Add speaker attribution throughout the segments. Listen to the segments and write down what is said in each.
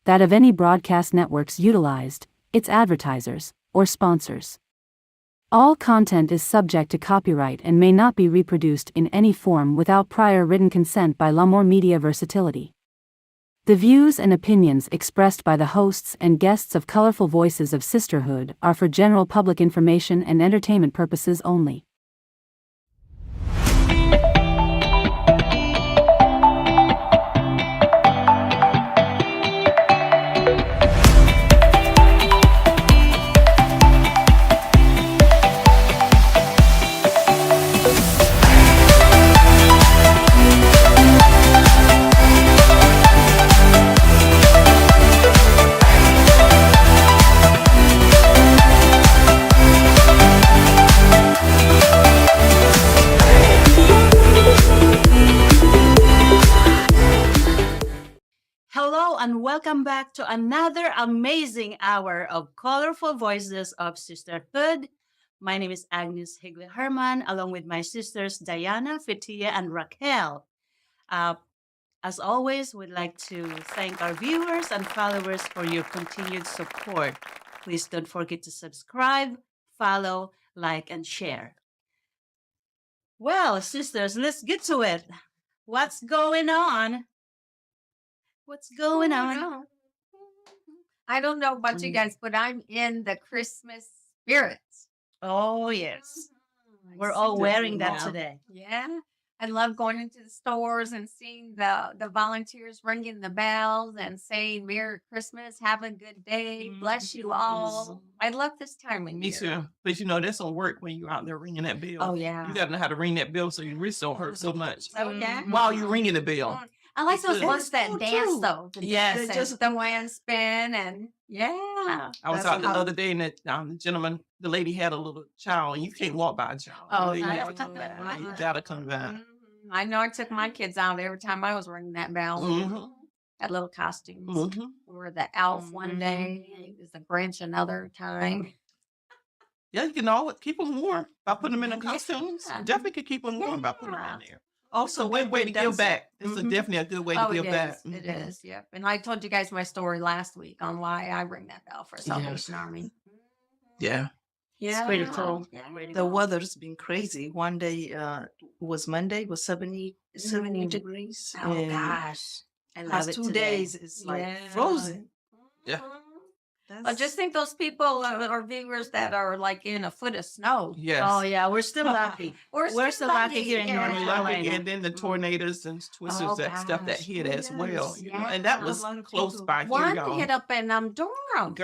Speaker 1: that of any broadcast networks utilized, its advertisers, or sponsors. All content is subject to copyright and may not be reproduced in any form without prior written consent by L'Amour Media Versatility. The views and opinions expressed by the hosts and guests of Colorful Voices of Sisterhood are for general public information and entertainment purposes only.
Speaker 2: Hello and welcome back to another amazing hour of Colorful Voices of Sisterhood. My name is Agnes Higley Herman, along with my sisters Diana, Fitia, and Raquel. As always, we'd like to thank our viewers and followers for your continued support. Please don't forget to subscribe, follow, like, and share. Well, sisters, let's get to it. What's going on? What's going on?
Speaker 3: I don't know about you guys, but I'm in the Christmas spirit.
Speaker 2: Oh, yes.
Speaker 3: I
Speaker 2: We're
Speaker 3: see
Speaker 2: all
Speaker 3: that
Speaker 2: wearing that
Speaker 3: now.
Speaker 2: today.
Speaker 3: Yeah. I love going into the stores and seeing the volunteers ringing the bells and saying Merry Christmas, have a good day, bless you all. I love this time of
Speaker 4: Me
Speaker 3: year.
Speaker 4: too. But you know, that's don't work when you're out there ringing that bell.
Speaker 3: Oh, yeah.
Speaker 4: You gotta know how to ring that bell so your wrist don't hurt so much.
Speaker 3: Oh, yeah.
Speaker 4: While you're ringing the bell.
Speaker 3: Mm. I like those
Speaker 4: It's
Speaker 3: ones that
Speaker 4: so
Speaker 3: dance,
Speaker 4: true.
Speaker 3: though.
Speaker 2: Yes.
Speaker 3: Just the hand spin and yeah.
Speaker 4: I was
Speaker 3: That's
Speaker 4: out the
Speaker 3: how-
Speaker 4: other day and the gentleman, the lady had a little child, and you can't walk by a child.
Speaker 3: Oh,
Speaker 4: you,
Speaker 3: no.
Speaker 4: you gotta come back.
Speaker 3: Mhm. I know I took my kids out every time I was ringing that bell.
Speaker 4: Mhm.
Speaker 3: Had little costumes.
Speaker 4: Mhm.
Speaker 3: We were the elf one day, he was the Grinch another time.
Speaker 4: Yeah, you can always keep them warm by putting them in the costumes.
Speaker 3: Yeah.
Speaker 4: Definitely can keep them warm by putting them in
Speaker 3: Yeah.
Speaker 4: there. Also, a good way to give back. It's
Speaker 2: Mhm.
Speaker 4: definitely a good way to
Speaker 3: Oh,
Speaker 4: give
Speaker 3: it
Speaker 4: back.
Speaker 3: is. It
Speaker 4: Mhm.
Speaker 3: is. Yep. And I told you guys my story last week on why I ring that bell for Salvation Army.
Speaker 4: Yeah.
Speaker 3: Yeah.
Speaker 2: pretty cool.
Speaker 3: Yeah.
Speaker 5: The weather's been crazy. One day was Monday, was 70 degrees.
Speaker 3: Oh
Speaker 5: and
Speaker 3: gosh.
Speaker 2: I love
Speaker 5: past
Speaker 2: it
Speaker 5: 2
Speaker 2: today.
Speaker 5: days it's like
Speaker 3: Yeah.
Speaker 5: frozen.
Speaker 4: Yeah.
Speaker 3: But just think those people or viewers that are like in a foot of snow.
Speaker 4: Yes.
Speaker 2: Oh, yeah. We're still lucky.
Speaker 3: We're
Speaker 2: still lucky here in
Speaker 3: yeah.
Speaker 2: North
Speaker 4: Lucky,
Speaker 2: Carolina.
Speaker 4: and then the tornadoes and twisters,
Speaker 3: Oh,
Speaker 4: that stuff that
Speaker 3: gosh.
Speaker 4: hit as well.
Speaker 5: Yes.
Speaker 4: You know, and that
Speaker 3: Yeah.
Speaker 4: was
Speaker 5: A lot of
Speaker 4: close
Speaker 5: people.
Speaker 4: by here,
Speaker 3: One
Speaker 4: y'all.
Speaker 3: hit up in Durham.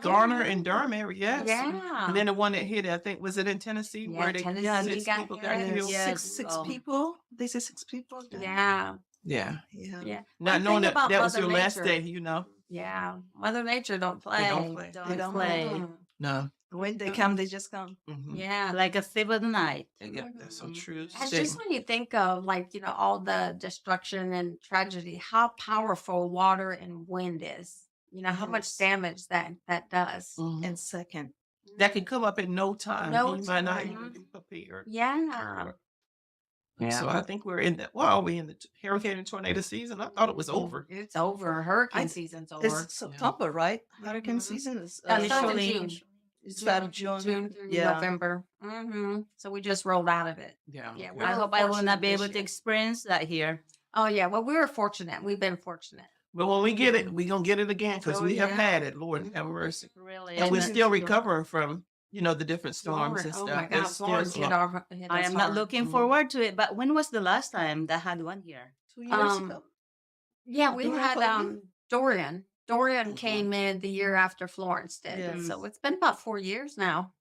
Speaker 4: Garner and Durham area, yes.
Speaker 3: Yeah.
Speaker 4: And then the one that hit, I think, was it in Tennessee?
Speaker 3: Yeah,
Speaker 4: where they
Speaker 3: Tennessee
Speaker 4: six
Speaker 3: got
Speaker 4: people got
Speaker 3: hit.
Speaker 4: killed?
Speaker 2: Yeah.
Speaker 5: Six
Speaker 2: Oh.
Speaker 5: people. They say 6 people.
Speaker 3: Yeah.
Speaker 4: Yeah.
Speaker 5: Yeah.
Speaker 3: Yeah.
Speaker 4: Not
Speaker 3: One
Speaker 4: knowing
Speaker 3: thing
Speaker 4: that
Speaker 3: about
Speaker 4: that was
Speaker 3: Mother
Speaker 4: your last
Speaker 3: Nature-
Speaker 4: day, you know.
Speaker 3: Yeah. Mother Nature don't play.
Speaker 4: They don't play.
Speaker 2: Don't
Speaker 5: They don't
Speaker 2: play.
Speaker 3: Mm.
Speaker 4: No.
Speaker 5: When they come, they just come.
Speaker 4: Mhm.
Speaker 3: Yeah.
Speaker 2: Like a thief of the night.
Speaker 4: Yeah, that's so
Speaker 3: Mhm.
Speaker 4: true.
Speaker 3: And just
Speaker 4: Statement.
Speaker 3: when you think of like, all the destruction and tragedy, how powerful water and wind is. How much
Speaker 5: Yes.
Speaker 3: damage that does.
Speaker 4: Mhm.
Speaker 5: And second,
Speaker 4: That can come up in no time.
Speaker 3: No
Speaker 4: You might not
Speaker 3: time.
Speaker 4: even be prepared.
Speaker 3: Yeah.
Speaker 4: So I think we're in the are we in the hurricane and tornado season? I thought it was over.
Speaker 3: It's over. Hurricane
Speaker 5: I-
Speaker 3: season's over.
Speaker 5: it's September, right? Hurricane
Speaker 3: Mhm.
Speaker 5: season is
Speaker 3: Yeah, it starts in
Speaker 2: Initially-
Speaker 3: June.
Speaker 5: it started June.
Speaker 3: June through
Speaker 5: Yeah.
Speaker 3: November. So we just rolled out of it.
Speaker 4: Yeah.
Speaker 3: Yeah,
Speaker 2: I hope I will not be able to
Speaker 3: experience.
Speaker 2: experience that here.
Speaker 3: Oh yeah, well we were fortunate. We've been fortunate.
Speaker 4: But when we get it, we're gonna get it again because
Speaker 3: Oh,
Speaker 4: we have
Speaker 3: yeah.
Speaker 4: had it. Lord have mercy.
Speaker 2: Really.
Speaker 4: And
Speaker 2: And
Speaker 4: we're
Speaker 3: then-
Speaker 4: still recovering from, the different storms and
Speaker 3: Oh
Speaker 4: stuff.
Speaker 3: my God,
Speaker 4: It's still
Speaker 3: Florence hit
Speaker 4: slow.
Speaker 2: I
Speaker 3: us
Speaker 2: am not
Speaker 3: hard.
Speaker 2: looking
Speaker 4: Mhm.
Speaker 2: forward to it. But when was the last time that had one here?
Speaker 5: 2 years
Speaker 3: Um,
Speaker 5: ago.
Speaker 3: Yeah, we
Speaker 5: During
Speaker 3: had
Speaker 5: COVID?
Speaker 3: Dorian. Dorian
Speaker 4: Mhm.
Speaker 3: came in the year after Florence did.
Speaker 5: Yes.
Speaker 3: So it's been about 4 years now.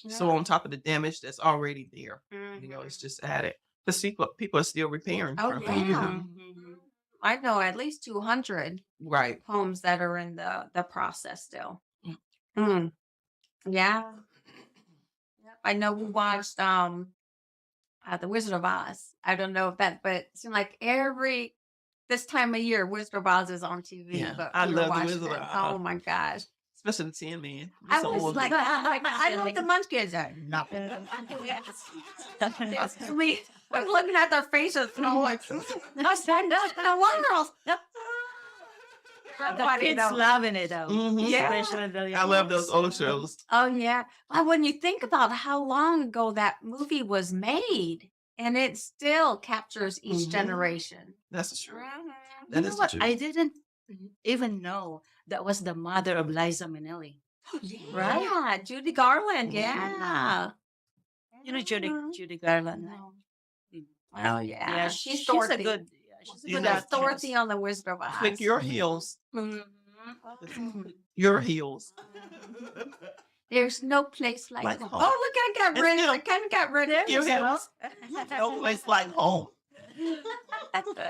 Speaker 4: So on top of the damage that's already there,
Speaker 3: Mhm.
Speaker 4: it's just added. Because people are still repairing.
Speaker 3: Oh,
Speaker 4: from it.
Speaker 3: yeah.
Speaker 2: Mhm.
Speaker 3: I know at least 200
Speaker 4: Right.
Speaker 3: homes that are in the process still.
Speaker 4: Mm.
Speaker 3: Mm. Yeah. Yep. I know we watched The Wizard of Oz. I don't know if that, but it seemed like this time of year, Wizard of Oz is on TV.
Speaker 4: Yeah,
Speaker 3: But
Speaker 4: I
Speaker 3: we were
Speaker 4: love The
Speaker 3: watching
Speaker 4: Wizard
Speaker 3: it.
Speaker 4: of
Speaker 3: Oh
Speaker 4: Oz.
Speaker 3: my gosh.
Speaker 4: Especially the Tin Man.
Speaker 3: I
Speaker 4: It's
Speaker 3: was
Speaker 4: old.
Speaker 3: like, I love the Munchkins. Nothing. We I'm looking at their faces and I'm like, I stand up in the world.
Speaker 2: The kids loving it though.
Speaker 3: Yeah.
Speaker 2: Especially the
Speaker 4: I love those
Speaker 2: young
Speaker 4: old shows.
Speaker 3: Oh yeah. Well, when you think about how long ago that movie was made, and it still captures each
Speaker 4: Mhm.
Speaker 3: generation.
Speaker 4: That's true.
Speaker 3: Mhm.
Speaker 2: You
Speaker 4: That
Speaker 2: know
Speaker 4: is
Speaker 2: what?
Speaker 4: true.
Speaker 2: I didn't even know that was the mother of Liza Minnelli. Right?
Speaker 3: Yeah, Judy Garland.
Speaker 2: Yeah.
Speaker 3: Yeah.
Speaker 2: You know Judy
Speaker 3: Mhm.
Speaker 2: Judy Garland, right?
Speaker 3: No.
Speaker 2: Mm.
Speaker 3: Oh yeah,
Speaker 2: Yeah,
Speaker 3: she's
Speaker 2: she's a
Speaker 3: Dorothy.
Speaker 2: good. Yeah, she's a
Speaker 4: You
Speaker 2: good
Speaker 4: know,
Speaker 3: That's
Speaker 2: actress.
Speaker 3: Dorothy on the Wizard of Oz.
Speaker 4: Click your heels.
Speaker 2: Mhm.
Speaker 3: Mhm.
Speaker 4: Your heels.
Speaker 3: There's no place like,
Speaker 4: Like
Speaker 3: home.
Speaker 4: home.
Speaker 3: Oh, look, I got
Speaker 4: And
Speaker 3: rid of.
Speaker 4: still-
Speaker 3: I kind of got rid of
Speaker 4: Your
Speaker 3: it.
Speaker 4: heels. No place like home.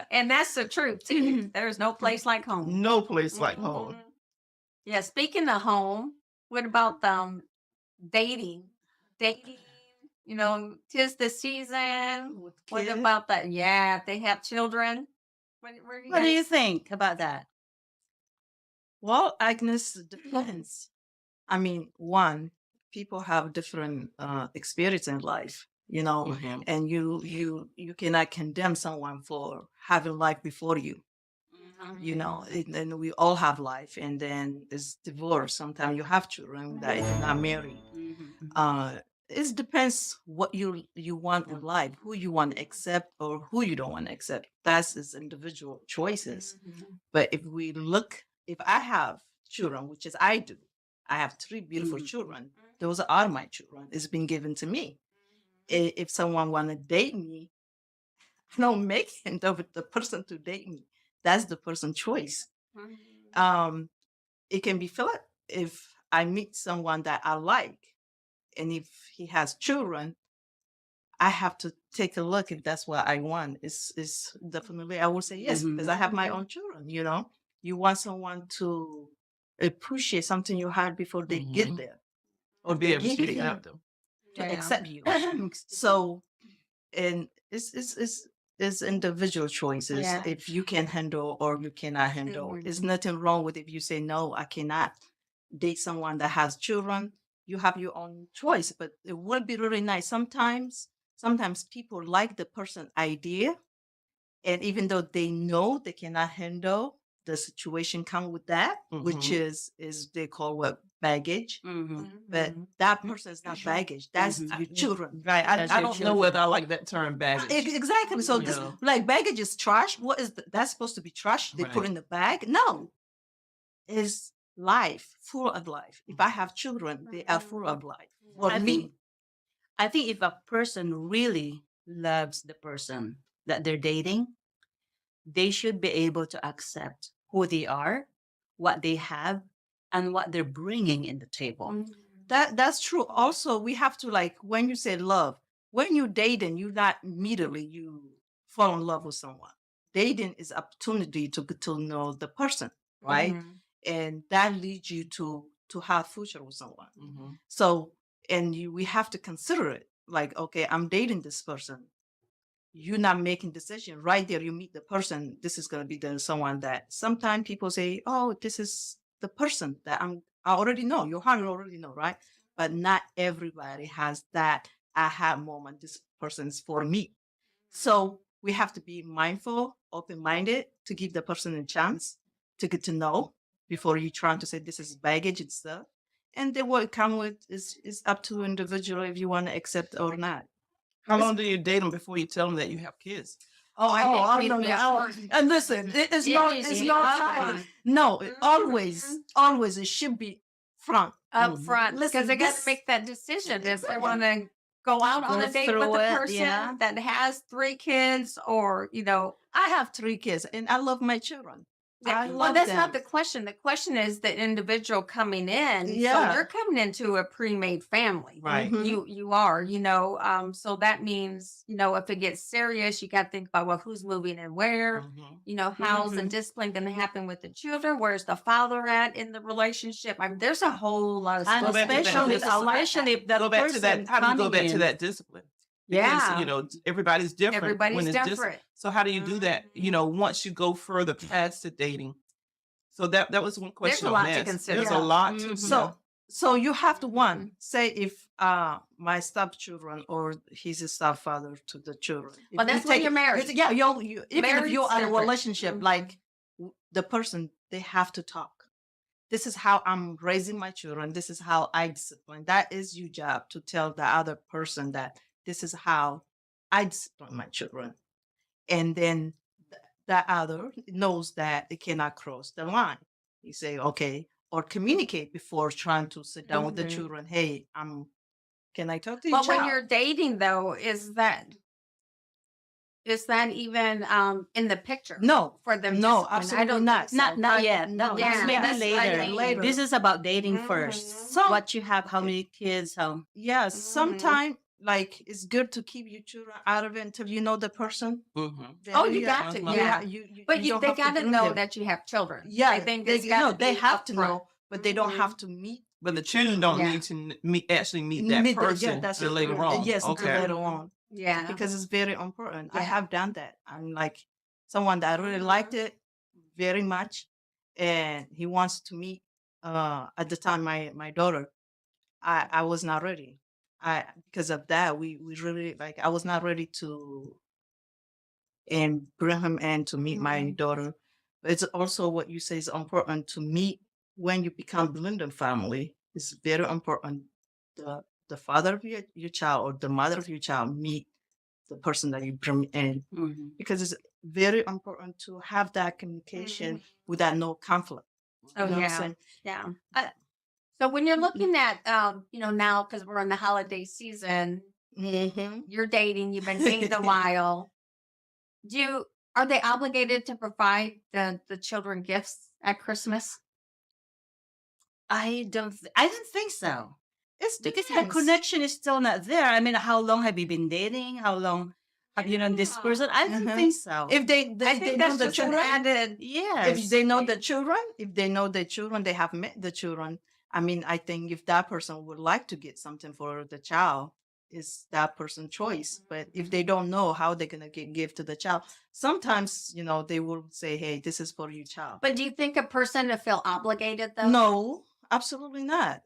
Speaker 3: And that's the truth too. There's no place like home.
Speaker 4: No place like home.
Speaker 3: Mhm. Yeah. Speaking of home, what about dating? Dating. You know, 'tis the season.
Speaker 4: With
Speaker 3: What
Speaker 4: kids.
Speaker 3: about that? Yeah, if they have children.
Speaker 2: What do you think about that?
Speaker 5: Well, Agnes, depends. I mean, one, people have different experience in life, you know,
Speaker 4: Mhm.
Speaker 5: and you cannot condemn someone for having life before you, you know. And we all have life, and then there's divorce. Sometimes you have children that you're not married. It depends what you want in life, who you want to accept or who you don't want to accept. That's his individual choices. But if I have children, which is I do, I have 3 beautiful
Speaker 2: Mhm.
Speaker 5: children. Those are my children. It's been given to me. If someone want to date me, I don't make the person to date me. That's the person's choice. It can be Philip if I meet someone that I like, and if he has children, I have to take a look if that's what I want. It's definitely I would say yes because I have my own children. You know, you want someone to appreciate something you had before they get
Speaker 4: Mhm.
Speaker 5: there
Speaker 4: Or be able to
Speaker 5: get
Speaker 4: accept them.
Speaker 5: to
Speaker 3: Yeah.
Speaker 5: accept you. So, and it's individual choices.
Speaker 3: Yeah.
Speaker 5: If you can handle or you cannot handle, there's nothing wrong with if you say no, I cannot date someone that has children. You have your own choice, but it would be really nice. Sometimes people like the person idea, and even though they know they cannot handle the situation come with that, which is they call what baggage. But that person is not baggage. That's your children.
Speaker 4: Right.
Speaker 2: That's
Speaker 4: I
Speaker 2: your
Speaker 4: don't know
Speaker 2: children.
Speaker 4: whether I like that term baggage.
Speaker 5: Exactly. So this
Speaker 4: Yeah.
Speaker 5: like baggage is trash. What is that's supposed to be trash? They put
Speaker 4: Right.
Speaker 5: in the bag? No, it's life, full of life. If I have children, they are full of life. For
Speaker 2: I
Speaker 5: me,
Speaker 2: think I think if a person really loves the person that they're dating, they should be able to accept who they are, what they have, and what they're bringing in the table.
Speaker 5: that's true. Also, we have to like when you say love, when you're dating, you not immediately you fall in love with someone. Dating is opportunity to get to know the person, right? And that leads you to have future with someone.
Speaker 4: Mhm.
Speaker 5: So and we have to consider it like, okay, I'm dating this person. You're not making decision right there. You meet the person. This is gonna be the someone that sometimes people say, oh, this is the person that I already know. Your heart already know, right? But not everybody has that aha moment. This person is for me. So we have to be mindful, open-minded to give the person a chance to get to know before you trying to say this is baggage and stuff. And then what it come with is up to individual if you want to accept or not.
Speaker 4: How long do you date them before you tell them that you have kids?
Speaker 5: I know
Speaker 3: Yeah.
Speaker 5: that. And listen, it's not time. No, always it should be front.
Speaker 3: Up front,
Speaker 5: Listen,
Speaker 3: because they got to
Speaker 5: this-
Speaker 3: make that decision if they want to go out on
Speaker 2: Go
Speaker 3: a date with
Speaker 2: through
Speaker 3: a
Speaker 2: it,
Speaker 3: person
Speaker 2: yeah.
Speaker 3: that has 3 kids, or
Speaker 5: I have 3 kids and I love my children. I
Speaker 3: well,
Speaker 5: love
Speaker 3: that's
Speaker 5: them.
Speaker 3: not the question. The question is the individual coming in.
Speaker 5: Yeah.
Speaker 3: So you're coming into a pre-made family.
Speaker 4: Right.
Speaker 5: Mhm.
Speaker 3: You are, so that means, if it gets serious, you got to think about, well, who's moving and where,
Speaker 4: Mhm.
Speaker 3: how's the discipline going to happen with the children? Where's the father at in the relationship? I mean, there's a whole lot of
Speaker 2: And
Speaker 3: stuff.
Speaker 4: back to that.
Speaker 2: especially if that
Speaker 4: Go back to that.
Speaker 2: person
Speaker 4: How do you go
Speaker 2: coming
Speaker 4: back to
Speaker 2: in-
Speaker 4: that discipline? Because,
Speaker 3: Yeah.
Speaker 4: Everybody's different.
Speaker 3: Everybody's
Speaker 4: when it's
Speaker 3: different.
Speaker 4: So how do you do that? Once you go further past the dating. So that was one question.
Speaker 3: a lot
Speaker 4: I
Speaker 3: to
Speaker 4: asked.
Speaker 3: consider.
Speaker 4: There's
Speaker 3: Yeah.
Speaker 4: a lot. To,
Speaker 5: So you have to say if my stepchildren or he's a stepfather to the children.
Speaker 3: Well,
Speaker 5: If you
Speaker 3: that's when you're married.
Speaker 5: Yeah, you even if
Speaker 3: Married's
Speaker 5: you're in a
Speaker 3: different.
Speaker 5: relationship, like the person they have to talk. This is how I'm raising my children. This is how I discipline. That is your job, to tell the other person that this is how I discipline my children. And then the other knows that they cannot cross the line. You say, okay, or communicate before trying to sit down with the
Speaker 3: Mhm.
Speaker 5: children. Hey, can I talk to your
Speaker 3: But when
Speaker 5: child?
Speaker 3: you're dating, though, is that even in the picture?
Speaker 5: No,
Speaker 3: for them.
Speaker 5: no,
Speaker 3: discipline? I
Speaker 5: absolutely
Speaker 3: don't
Speaker 5: not.
Speaker 3: think so.
Speaker 2: Not yet. No,
Speaker 5: Yeah,
Speaker 2: this may be
Speaker 3: that's what I
Speaker 2: later.
Speaker 3: mean.
Speaker 5: Later.
Speaker 2: This is about dating
Speaker 3: Mhm.
Speaker 2: first.
Speaker 5: So-
Speaker 2: What you have, how many kids, how.
Speaker 5: Yeah,
Speaker 3: Mhm.
Speaker 5: sometimes like it's good to keep your children out of it until you know the person.
Speaker 4: Mm-hmm.
Speaker 3: Oh,
Speaker 5: Very,
Speaker 3: you got to,
Speaker 4: Uh-huh.
Speaker 3: yeah. But
Speaker 5: don't
Speaker 3: they
Speaker 5: have to
Speaker 3: got to
Speaker 5: bring
Speaker 3: know
Speaker 5: them.
Speaker 3: that you have children.
Speaker 5: Yeah,
Speaker 3: I think it's gotta
Speaker 5: they
Speaker 3: be
Speaker 5: have to
Speaker 3: upfront.
Speaker 5: know, but they don't
Speaker 3: Mhm.
Speaker 5: have to meet.
Speaker 4: But the children don't
Speaker 3: Yeah.
Speaker 4: need to actually meet that
Speaker 5: meet the-
Speaker 4: person
Speaker 5: that's
Speaker 4: till
Speaker 5: it.
Speaker 4: later on.
Speaker 5: Yes, until
Speaker 4: Okay.
Speaker 5: later on,
Speaker 3: Yeah.
Speaker 5: because it's very important. I
Speaker 3: Yeah.
Speaker 5: have done that. I'm like someone that I really liked it very much, and he wants to meet. At the time, my daughter, I was not ready. Because of that, we really like I was not ready to and bring him in to meet my
Speaker 3: Mhm.
Speaker 5: daughter. But it's also what you say is important to meet when you become blended family. It's very important. The father of your child or the mother of your child meet the person that you bring in,
Speaker 2: Mhm.
Speaker 5: because it's very important to have that communication without no conflict.
Speaker 3: Oh,
Speaker 5: You know what I'm
Speaker 3: yeah.
Speaker 5: saying?
Speaker 3: Yeah. So when you're looking at, now, because we're in the holiday season,
Speaker 5: Mm-hmm.
Speaker 3: you're dating, you've been dating a while. Are they obligated to provide the children gifts at Christmas?
Speaker 2: I don't think so.
Speaker 5: It's
Speaker 2: Because the
Speaker 5: depends.
Speaker 2: connection is still not there. I mean, how long have you been dating? How long have you known this
Speaker 3: Yeah.
Speaker 2: person? I don't
Speaker 5: Uh-huh.
Speaker 2: think so.
Speaker 5: If they
Speaker 3: I
Speaker 5: they
Speaker 3: think
Speaker 5: know
Speaker 3: that's
Speaker 5: the
Speaker 3: just an
Speaker 5: children,
Speaker 3: added.
Speaker 2: Yes.
Speaker 5: if they know the children, if they know the children, they have met the children. I mean, I think if that person would like to get something for the child, it's that person's choice. But if they don't know how they're gonna give to the child, sometimes they will say, "Hey, this is for your child."
Speaker 3: But do you think a person to feel obligated though?
Speaker 5: No, absolutely not.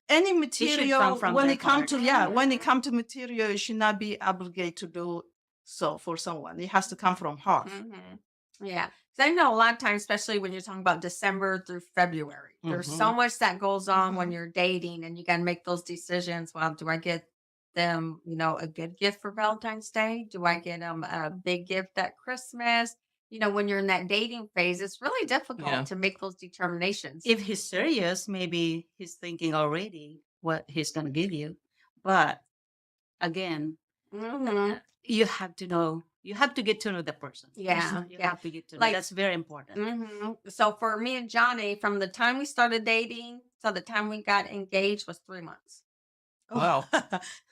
Speaker 5: Any
Speaker 2: should
Speaker 5: material
Speaker 2: come from
Speaker 5: when
Speaker 2: their
Speaker 5: it come
Speaker 2: heart.
Speaker 5: to when it come to material, it should not be obligated to do so for someone. It has to come from heart.
Speaker 3: Mhm. Yeah. 'Cause I know a lot of times, especially when you're talking about December through February, there's so much that goes on when you're dating and you got to make those decisions. Well, do I get them, a good gift for Valentine's Day? Do I get them a big gift at Christmas? When you're in that dating phase, it's really difficult
Speaker 4: Yeah.
Speaker 3: to make those determinations.
Speaker 2: If he's serious, maybe he's thinking already what he's going to give you. But again,
Speaker 3: Mhm.
Speaker 2: you have to know, you have to get to know the person.
Speaker 3: Yeah,
Speaker 2: You
Speaker 3: yeah.
Speaker 2: have to get to know.
Speaker 3: Like-
Speaker 2: That's very important.
Speaker 3: So for me and Johnny, from the time we started dating to the time we got engaged was 3 months.
Speaker 4: Wow.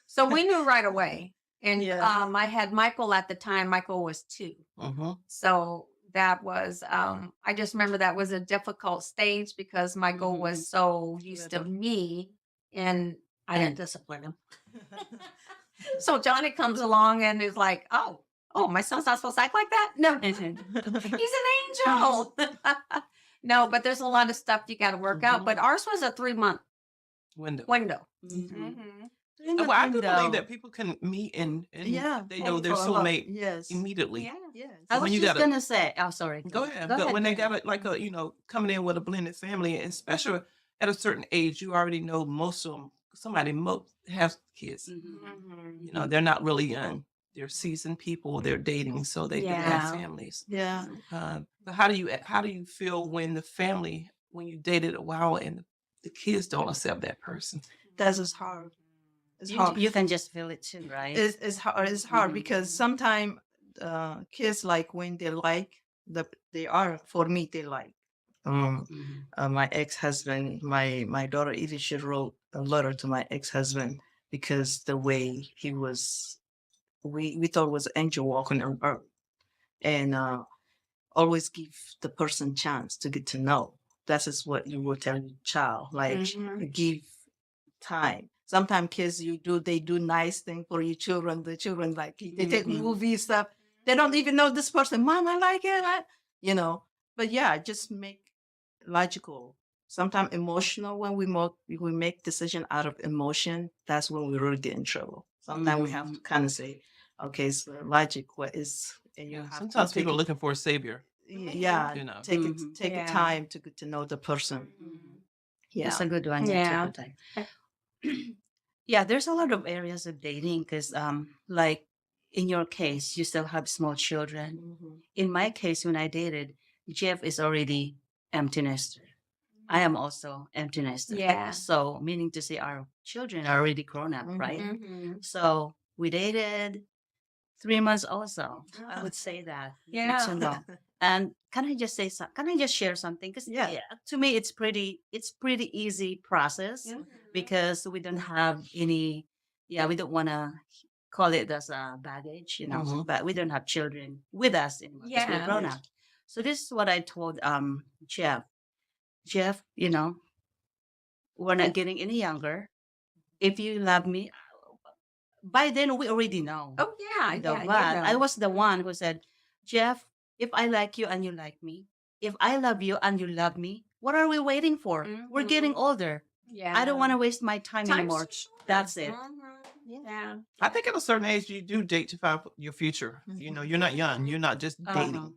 Speaker 3: So we knew right away. And
Speaker 5: Yeah.
Speaker 3: I had Michael at the time. Michael was 2.
Speaker 4: Mm-hmm.
Speaker 3: So that was, I just remember that was a difficult stage because Michael was so used to me and
Speaker 2: I didn't discipline him.
Speaker 3: so Johnny comes along and is like, oh, my son's not supposed to act like that? No, he's an angel. No, but there's a lot of stuff you got to work out. But ours was a 3-month
Speaker 4: Window.
Speaker 3: window.
Speaker 2: Mhm.
Speaker 4: Well, I do believe that people can meet and
Speaker 5: Yeah,
Speaker 4: they know their
Speaker 5: for a lot.
Speaker 4: soulmate
Speaker 5: Yes.
Speaker 4: immediately.
Speaker 3: Yeah.
Speaker 5: Yes.
Speaker 2: I
Speaker 4: When
Speaker 2: was
Speaker 4: you
Speaker 2: just
Speaker 4: gotta-
Speaker 2: going to say, oh, sorry.
Speaker 4: Go ahead. But when they got coming in with a blended family, and especially at a certain age, you already know most of them. Somebody has kids.
Speaker 2: Mhm.
Speaker 4: They're not really young. They're seasoned people. They're dating, so they do have
Speaker 3: Yeah.
Speaker 4: families.
Speaker 5: Yeah.
Speaker 4: But how do you feel when you dated a while and the kids don't accept that person?
Speaker 5: That is hard. It's
Speaker 2: You,
Speaker 5: hard.
Speaker 2: you can just feel it too, right?
Speaker 5: It's hard. It's hard
Speaker 2: Mhm.
Speaker 5: because sometimes kids like when they like they are for me they like.
Speaker 2: Mhm.
Speaker 5: My ex-husband, my daughter Edith, she wrote a letter to my ex-husband because the way he was, we thought was an angel walking on earth, and always give the person chance to get to know. That is what you will tell your child, like give time. Sometimes kids they do nice thing for your children. The children like they take movie stuff. They don't even know this person. Mom, I like it. But yeah, just make logical. Sometimes emotional when we make decision out of emotion. That's when we really get in trouble. Sometimes we have to kind of say, okay, so logic, what is? And you have to
Speaker 4: Sometimes
Speaker 5: take
Speaker 4: people are
Speaker 5: it-
Speaker 4: looking for a savior.
Speaker 5: Yeah,
Speaker 4: You know.
Speaker 5: take
Speaker 2: Mhm.
Speaker 5: take
Speaker 3: Yeah.
Speaker 5: time to get to know the person.
Speaker 2: That's
Speaker 5: Yeah.
Speaker 2: a good one. Yeah.
Speaker 3: Yeah.
Speaker 2: Take your time. Yeah, there's a lot of areas of dating because, like in your case, you still have small children.
Speaker 5: Mhm.
Speaker 2: In my case, when I dated, Jeff is already empty nester. I am also empty nester.
Speaker 3: Yeah.
Speaker 2: So, meaning to say, our children are already grown up, right?
Speaker 3: Mm-hmm.
Speaker 2: So we dated 3 months also. I would say that.
Speaker 3: Yeah.
Speaker 2: So no. And can I just say something? Can I just share something? Because
Speaker 5: Yeah.
Speaker 2: to me, it's pretty easy process because we don't have any. Yeah, we don't want to call it as a baggage,
Speaker 4: Mhm.
Speaker 2: but we don't have children with us anymore because we're
Speaker 3: Yeah.
Speaker 2: grown up. So this is what I told Jeff. Jeff, we're not getting any younger. If you love me, by then we already know.
Speaker 3: Oh yeah,
Speaker 2: The
Speaker 3: yeah. You
Speaker 2: but I
Speaker 3: know.
Speaker 2: was the one who said, Jeff, if I like you and you like me, if I love you and you love me, what are we waiting for? We're getting
Speaker 3: Mhm.
Speaker 2: older.
Speaker 3: Yeah.
Speaker 2: I don't want to waste my time
Speaker 3: Time's
Speaker 2: anymore.
Speaker 3: too short.
Speaker 2: That's it.
Speaker 3: Yeah.
Speaker 4: I think at a certain age you do date to find your future. You're not young. You're not just dating.
Speaker 2: Uh-huh.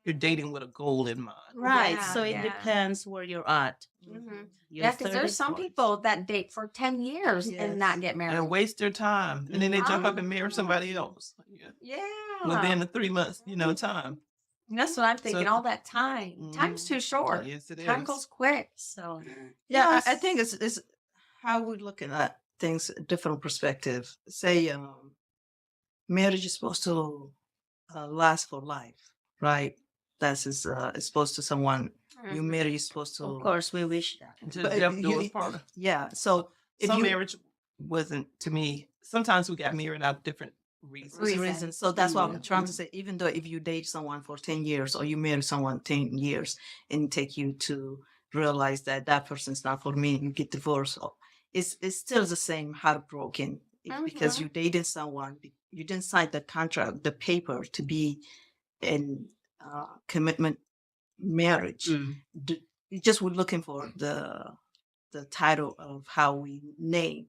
Speaker 4: You're dating with a goal in mind.
Speaker 2: Right.
Speaker 3: Yeah,
Speaker 2: So it
Speaker 3: yeah.
Speaker 2: depends where you're at.
Speaker 3: Mm-hmm.
Speaker 2: You're
Speaker 3: Yeah, because there's
Speaker 2: 30s,
Speaker 3: some
Speaker 2: 40s.
Speaker 3: people that date for 10 years and not
Speaker 5: Yes.
Speaker 3: get married.
Speaker 4: And waste their time. And then they jump up
Speaker 3: Mhm.
Speaker 4: and marry somebody else. Yeah.
Speaker 3: Yeah.
Speaker 4: Within the 3 months, time.
Speaker 3: That's what I'm thinking.
Speaker 4: So-
Speaker 3: All that time. Time's
Speaker 4: Mhm.
Speaker 3: too short.
Speaker 4: Yes, it
Speaker 3: Time
Speaker 4: is.
Speaker 3: goes quick.
Speaker 2: So
Speaker 5: Yeah, I
Speaker 2: yes.
Speaker 5: think it's how we're looking at things, different perspective. Say, marriage is supposed to last for life, right? That's it's supposed to someone you
Speaker 3: Mhm.
Speaker 5: marry. You're supposed to,
Speaker 2: Of course, we wish that.
Speaker 4: Until
Speaker 5: But
Speaker 4: death do
Speaker 5: you-
Speaker 4: us part.
Speaker 5: yeah. So if
Speaker 4: Some
Speaker 5: you
Speaker 4: marriage wasn't to me. Sometimes we got married out of different reasons.
Speaker 5: reason, so that's what I'm
Speaker 2: Mhm.
Speaker 5: trying to say. Even though if you date someone for 10 years or you marry someone 10 years, and it take you to realize that that person's not for me, you get divorced. It's still the same heartbroken. It's because you dated someone, you didn't sign the contract, the paper to be in commitment marriage.
Speaker 2: Mm.
Speaker 5: You just were looking for the title of how we name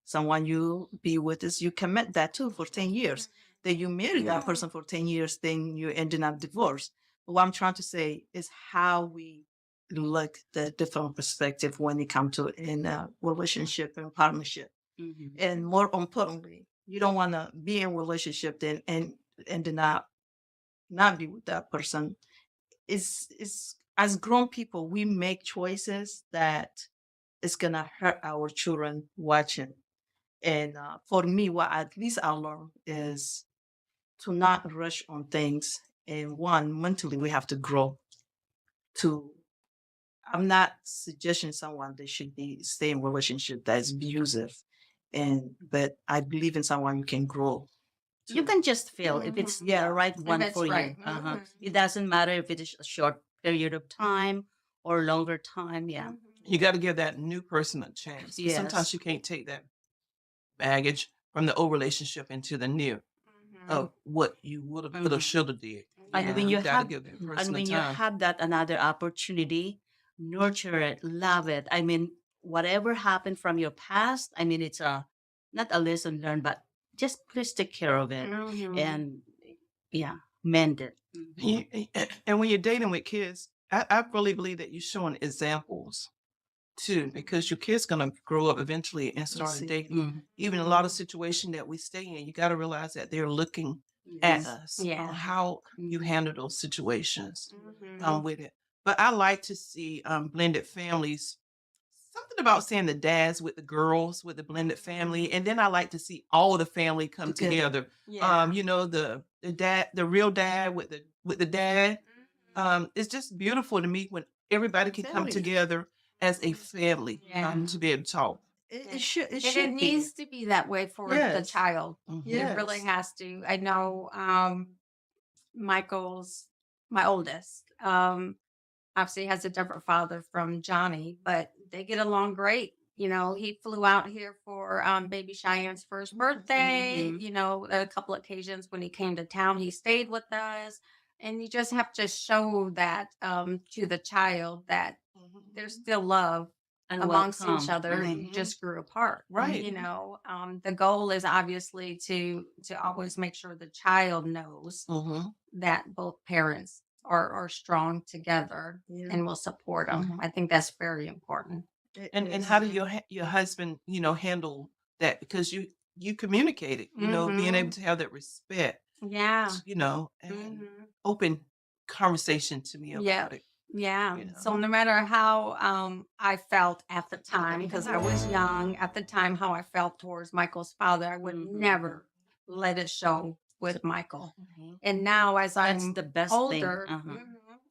Speaker 5: someone you be with is you commit that too for 10 years. Then you marry that person for 10 years, then you ending up divorced. But what I'm trying to say is how we look the different perspective when it comes to in a relationship and partnership.
Speaker 2: Mhm.
Speaker 5: And more importantly, you don't want to be in a relationship then and then not be with that person. Is as grown people, we make choices that is gonna hurt our children watching. And for me, what at least I learned is to not rush on things. And one, mentally, we have to grow. To I'm not suggesting someone they should be stay in a relationship that is abusive, but I believe in someone you can grow.
Speaker 2: You
Speaker 5: to.
Speaker 2: can just feel if it's the
Speaker 5: Yeah.
Speaker 2: right one
Speaker 3: it's
Speaker 2: for
Speaker 3: right.
Speaker 2: you. Uh-huh.
Speaker 3: Mhm.
Speaker 2: It doesn't matter if it is a short period of time or longer time. Yeah.
Speaker 4: You got to give that new person a chance. 'Cause sometimes
Speaker 2: Yes.
Speaker 4: you can't take that baggage from the old relationship into the new of what you would have, could have,
Speaker 2: Mhm.
Speaker 4: should have did.
Speaker 2: And
Speaker 3: Yeah.
Speaker 2: when you
Speaker 4: gotta
Speaker 2: have
Speaker 4: give that
Speaker 2: and
Speaker 4: person
Speaker 2: when
Speaker 4: a
Speaker 2: you
Speaker 4: time.
Speaker 2: have that another opportunity, nurture it, love it. I mean, whatever happened from your past, I mean, it's not a lesson learned, but just please take care of it
Speaker 3: Mhm.
Speaker 2: and yeah, mend it.
Speaker 4: And when you're dating with kids, I really believe that you're showing examples too, because your kid's gonna grow up eventually and start
Speaker 5: see.
Speaker 4: dating.
Speaker 2: Mhm.
Speaker 4: Even a lot of situations that we stay in, you got to realize that they're looking at
Speaker 2: Yes.
Speaker 4: us
Speaker 3: Yeah.
Speaker 4: on how you handle those situations
Speaker 3: Mhm.
Speaker 4: with it. But I like to see blended families. Something about seeing the dads with the girls with the blended family, and then I like to see all the family come together.
Speaker 3: Yeah.
Speaker 4: The dad, the real dad with the dad. It's just beautiful to me when everybody can come
Speaker 5: Family.
Speaker 4: together as a family
Speaker 3: Yeah.
Speaker 4: to be able to talk.
Speaker 5: It should. It
Speaker 3: And
Speaker 5: should
Speaker 3: it
Speaker 5: be.
Speaker 3: needs to be that way for the
Speaker 5: Yes.
Speaker 3: child.
Speaker 4: Mhm.
Speaker 3: It really
Speaker 5: Yes.
Speaker 3: has to. I know Michael's my oldest. Obviously has a different father from Johnny, but they get along great. You know, he flew out here for baby Cheyenne's first birthday.
Speaker 2: Mhm.
Speaker 3: You know, a couple occasions when he came to town, he stayed with us. And you just have to show that to the child that there's still love
Speaker 2: And
Speaker 3: amongst each
Speaker 2: welcome.
Speaker 3: other.
Speaker 2: Mhm.
Speaker 3: You just grew apart.
Speaker 4: Right.
Speaker 3: You know, the goal is obviously to always make sure the child knows
Speaker 4: Mhm.
Speaker 3: that both parents are strong together
Speaker 5: Yeah.
Speaker 3: and will support them.
Speaker 2: Mhm.
Speaker 3: I think that's very important.
Speaker 5: It
Speaker 4: And
Speaker 5: is.
Speaker 4: how do your husband, handle that? Because you communicated, being able to have that respect,
Speaker 3: Yeah.
Speaker 4: and
Speaker 3: Mhm.
Speaker 4: open conversation to me
Speaker 3: Yeah.
Speaker 4: about it.
Speaker 3: Yeah.
Speaker 4: You know.
Speaker 3: So no matter how I felt at the time, because I was young at the time, how I felt towards Michael's father, I would
Speaker 2: Mhm.
Speaker 3: never let it show with Michael.
Speaker 4: Mhm.
Speaker 3: And now as
Speaker 2: That's
Speaker 3: I'm
Speaker 2: the best
Speaker 3: older,
Speaker 2: thing. Uh-huh.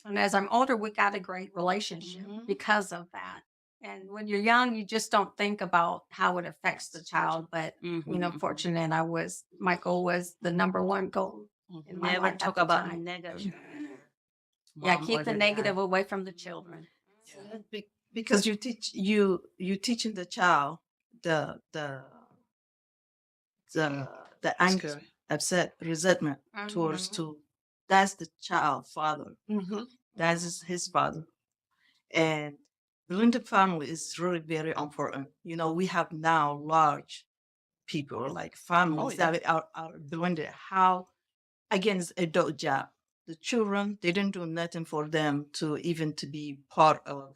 Speaker 3: and as I'm older, we got a great relationship
Speaker 4: Mhm.
Speaker 3: because of that. And when you're young, you just don't think about how it affects the child. But
Speaker 2: Mhm.
Speaker 3: fortunate Michael was the number one goal in my
Speaker 2: Never
Speaker 3: life
Speaker 2: talk
Speaker 3: at the
Speaker 2: about
Speaker 3: time.
Speaker 2: negative.
Speaker 3: Yeah,
Speaker 2: Mom
Speaker 3: keep
Speaker 2: or
Speaker 3: the
Speaker 2: dad.
Speaker 3: negative away from the children.
Speaker 5: Because you teaching the child the the the
Speaker 4: That's
Speaker 5: anger,
Speaker 4: good.
Speaker 5: upset, resentment towards
Speaker 3: Mhm.
Speaker 5: to that's the child father.
Speaker 4: Mhm.
Speaker 5: That is his father. And blended family is really very important. We have now large people like families
Speaker 4: yeah.
Speaker 5: that are blended. How again it's adult job. The children they didn't do nothing for them to even to be part of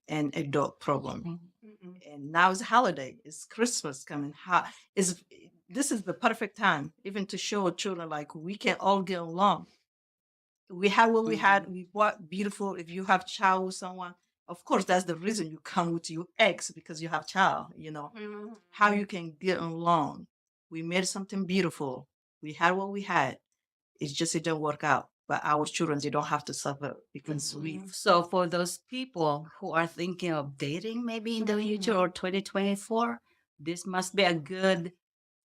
Speaker 5: an adult problem.
Speaker 3: Mhm.
Speaker 5: And now it's holiday, it's Christmas coming. How is this is the perfect time even to show children like we can all get along. We had what we had, we bought beautiful. If you have child with someone, of course that's the reason you come with your ex because you have child.
Speaker 3: Mhm.
Speaker 5: How you can get along. We made something beautiful. We had what we had. It's just it didn't work out. But our children, they don't have to suffer because we.
Speaker 2: So for those people who are thinking of dating maybe in the future or 2024, this must be a good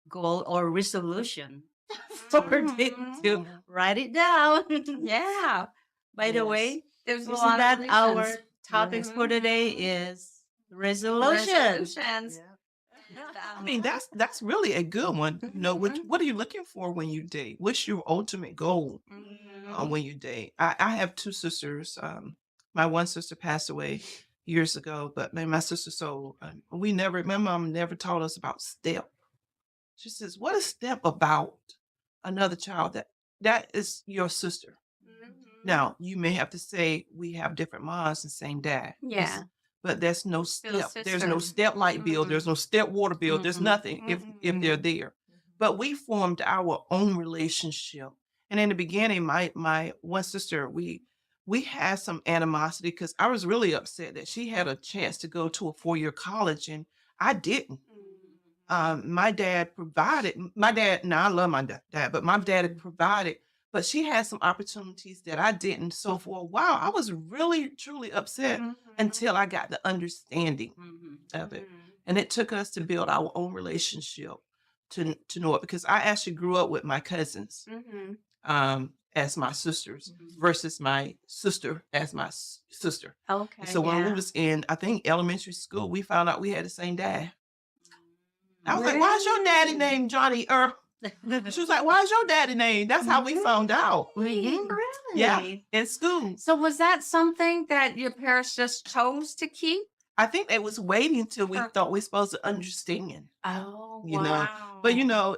Speaker 2: goal or resolution for them to
Speaker 3: Mhm.
Speaker 2: write it down.
Speaker 3: Yeah.
Speaker 2: By the
Speaker 5: Yes.
Speaker 2: way,
Speaker 3: There's a
Speaker 2: isn't
Speaker 3: lot
Speaker 2: that
Speaker 3: of
Speaker 2: our
Speaker 3: reasons.
Speaker 2: topics for today is resolutions.
Speaker 3: Resolutions.
Speaker 5: Yeah.
Speaker 4: I mean, that's really a good one. What are you looking for when you date? What's your ultimate goal
Speaker 3: Mhm.
Speaker 4: when you date? I have two sisters. My one sister passed away years ago, but my sister, so my mom never taught us about step. She says, "What is step about another child that is your sister?"
Speaker 3: Mhm.
Speaker 4: Now, you may have to say we have different moms and same dad.
Speaker 3: Yeah.
Speaker 4: But there's no
Speaker 3: Still
Speaker 4: step. There's no
Speaker 3: sister.
Speaker 4: step light bill. There's no step water bill. There's
Speaker 2: Mhm.
Speaker 4: nothing if they're there. But we formed our own relationship. And in the beginning, my one sister, we had some animosity because I was really upset that she had a chance to go to a 4-year college and I didn't. My dad provided. My dad. Now I love my dad, but my dad had provided. But she had some opportunities that I didn't. So for a while, I was really truly upset until I got the understanding of it, and it took us to build our own relationship to know it. Because I actually grew up with my cousins as my sisters versus my sister as my sister.
Speaker 3: Okay.
Speaker 4: And so when we
Speaker 3: Yeah.
Speaker 4: was in, I think elementary school, we found out we had the same dad. I was like, "Why is your daddy named Johnny Earl?" She was like, "Why is your daddy named?" That's how we found out.
Speaker 3: Really?
Speaker 4: Yeah, in school.
Speaker 3: So was that something that your parents just chose to keep?
Speaker 4: I think they was waiting until we thought we supposed to understand.
Speaker 3: Oh,
Speaker 4: You know, but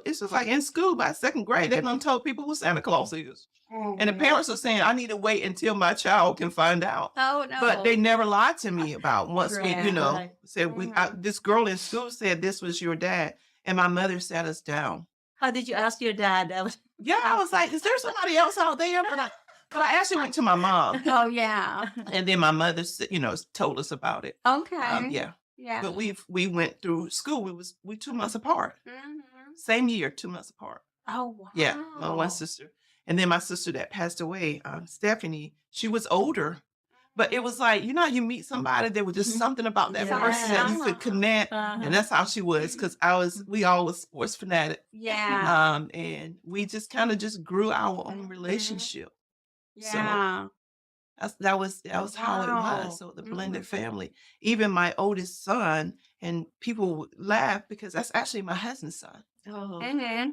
Speaker 4: it's just like in school by second grade, they done told people who Santa Claus is, and the parents are saying, "I need to wait until my child can find out."
Speaker 3: Oh no.
Speaker 4: But they never lied to me about once we,
Speaker 3: Right.
Speaker 4: said this girl in school said this was your dad, and my mother sat us down.
Speaker 2: How did you ask your dad? That was
Speaker 4: Yeah, I was like, "Is there somebody else out there?" But I actually went to my mom,
Speaker 3: Oh yeah.
Speaker 4: and then my mother, told us about it.
Speaker 3: Okay.
Speaker 4: Yeah,
Speaker 3: Yeah.
Speaker 4: but we went through school. We 2 months apart,
Speaker 3: Mhm.
Speaker 4: same year, 2 months apart.
Speaker 3: Oh wow.
Speaker 4: Yeah, my one sister, and then my sister that passed away, Stephanie. She was older, but it was like how you meet somebody there was just something about that person that you could connect, and that's how she was. Because we all was sports fanatic,
Speaker 3: Yeah.
Speaker 4: and we just kind of just grew our own relationship. So
Speaker 3: Yeah.
Speaker 4: that was how it
Speaker 3: Wow.
Speaker 4: was. So the blended family. Even my oldest son, and people would laugh because that's actually my husband's son.
Speaker 5: Oh,
Speaker 3: Mhm.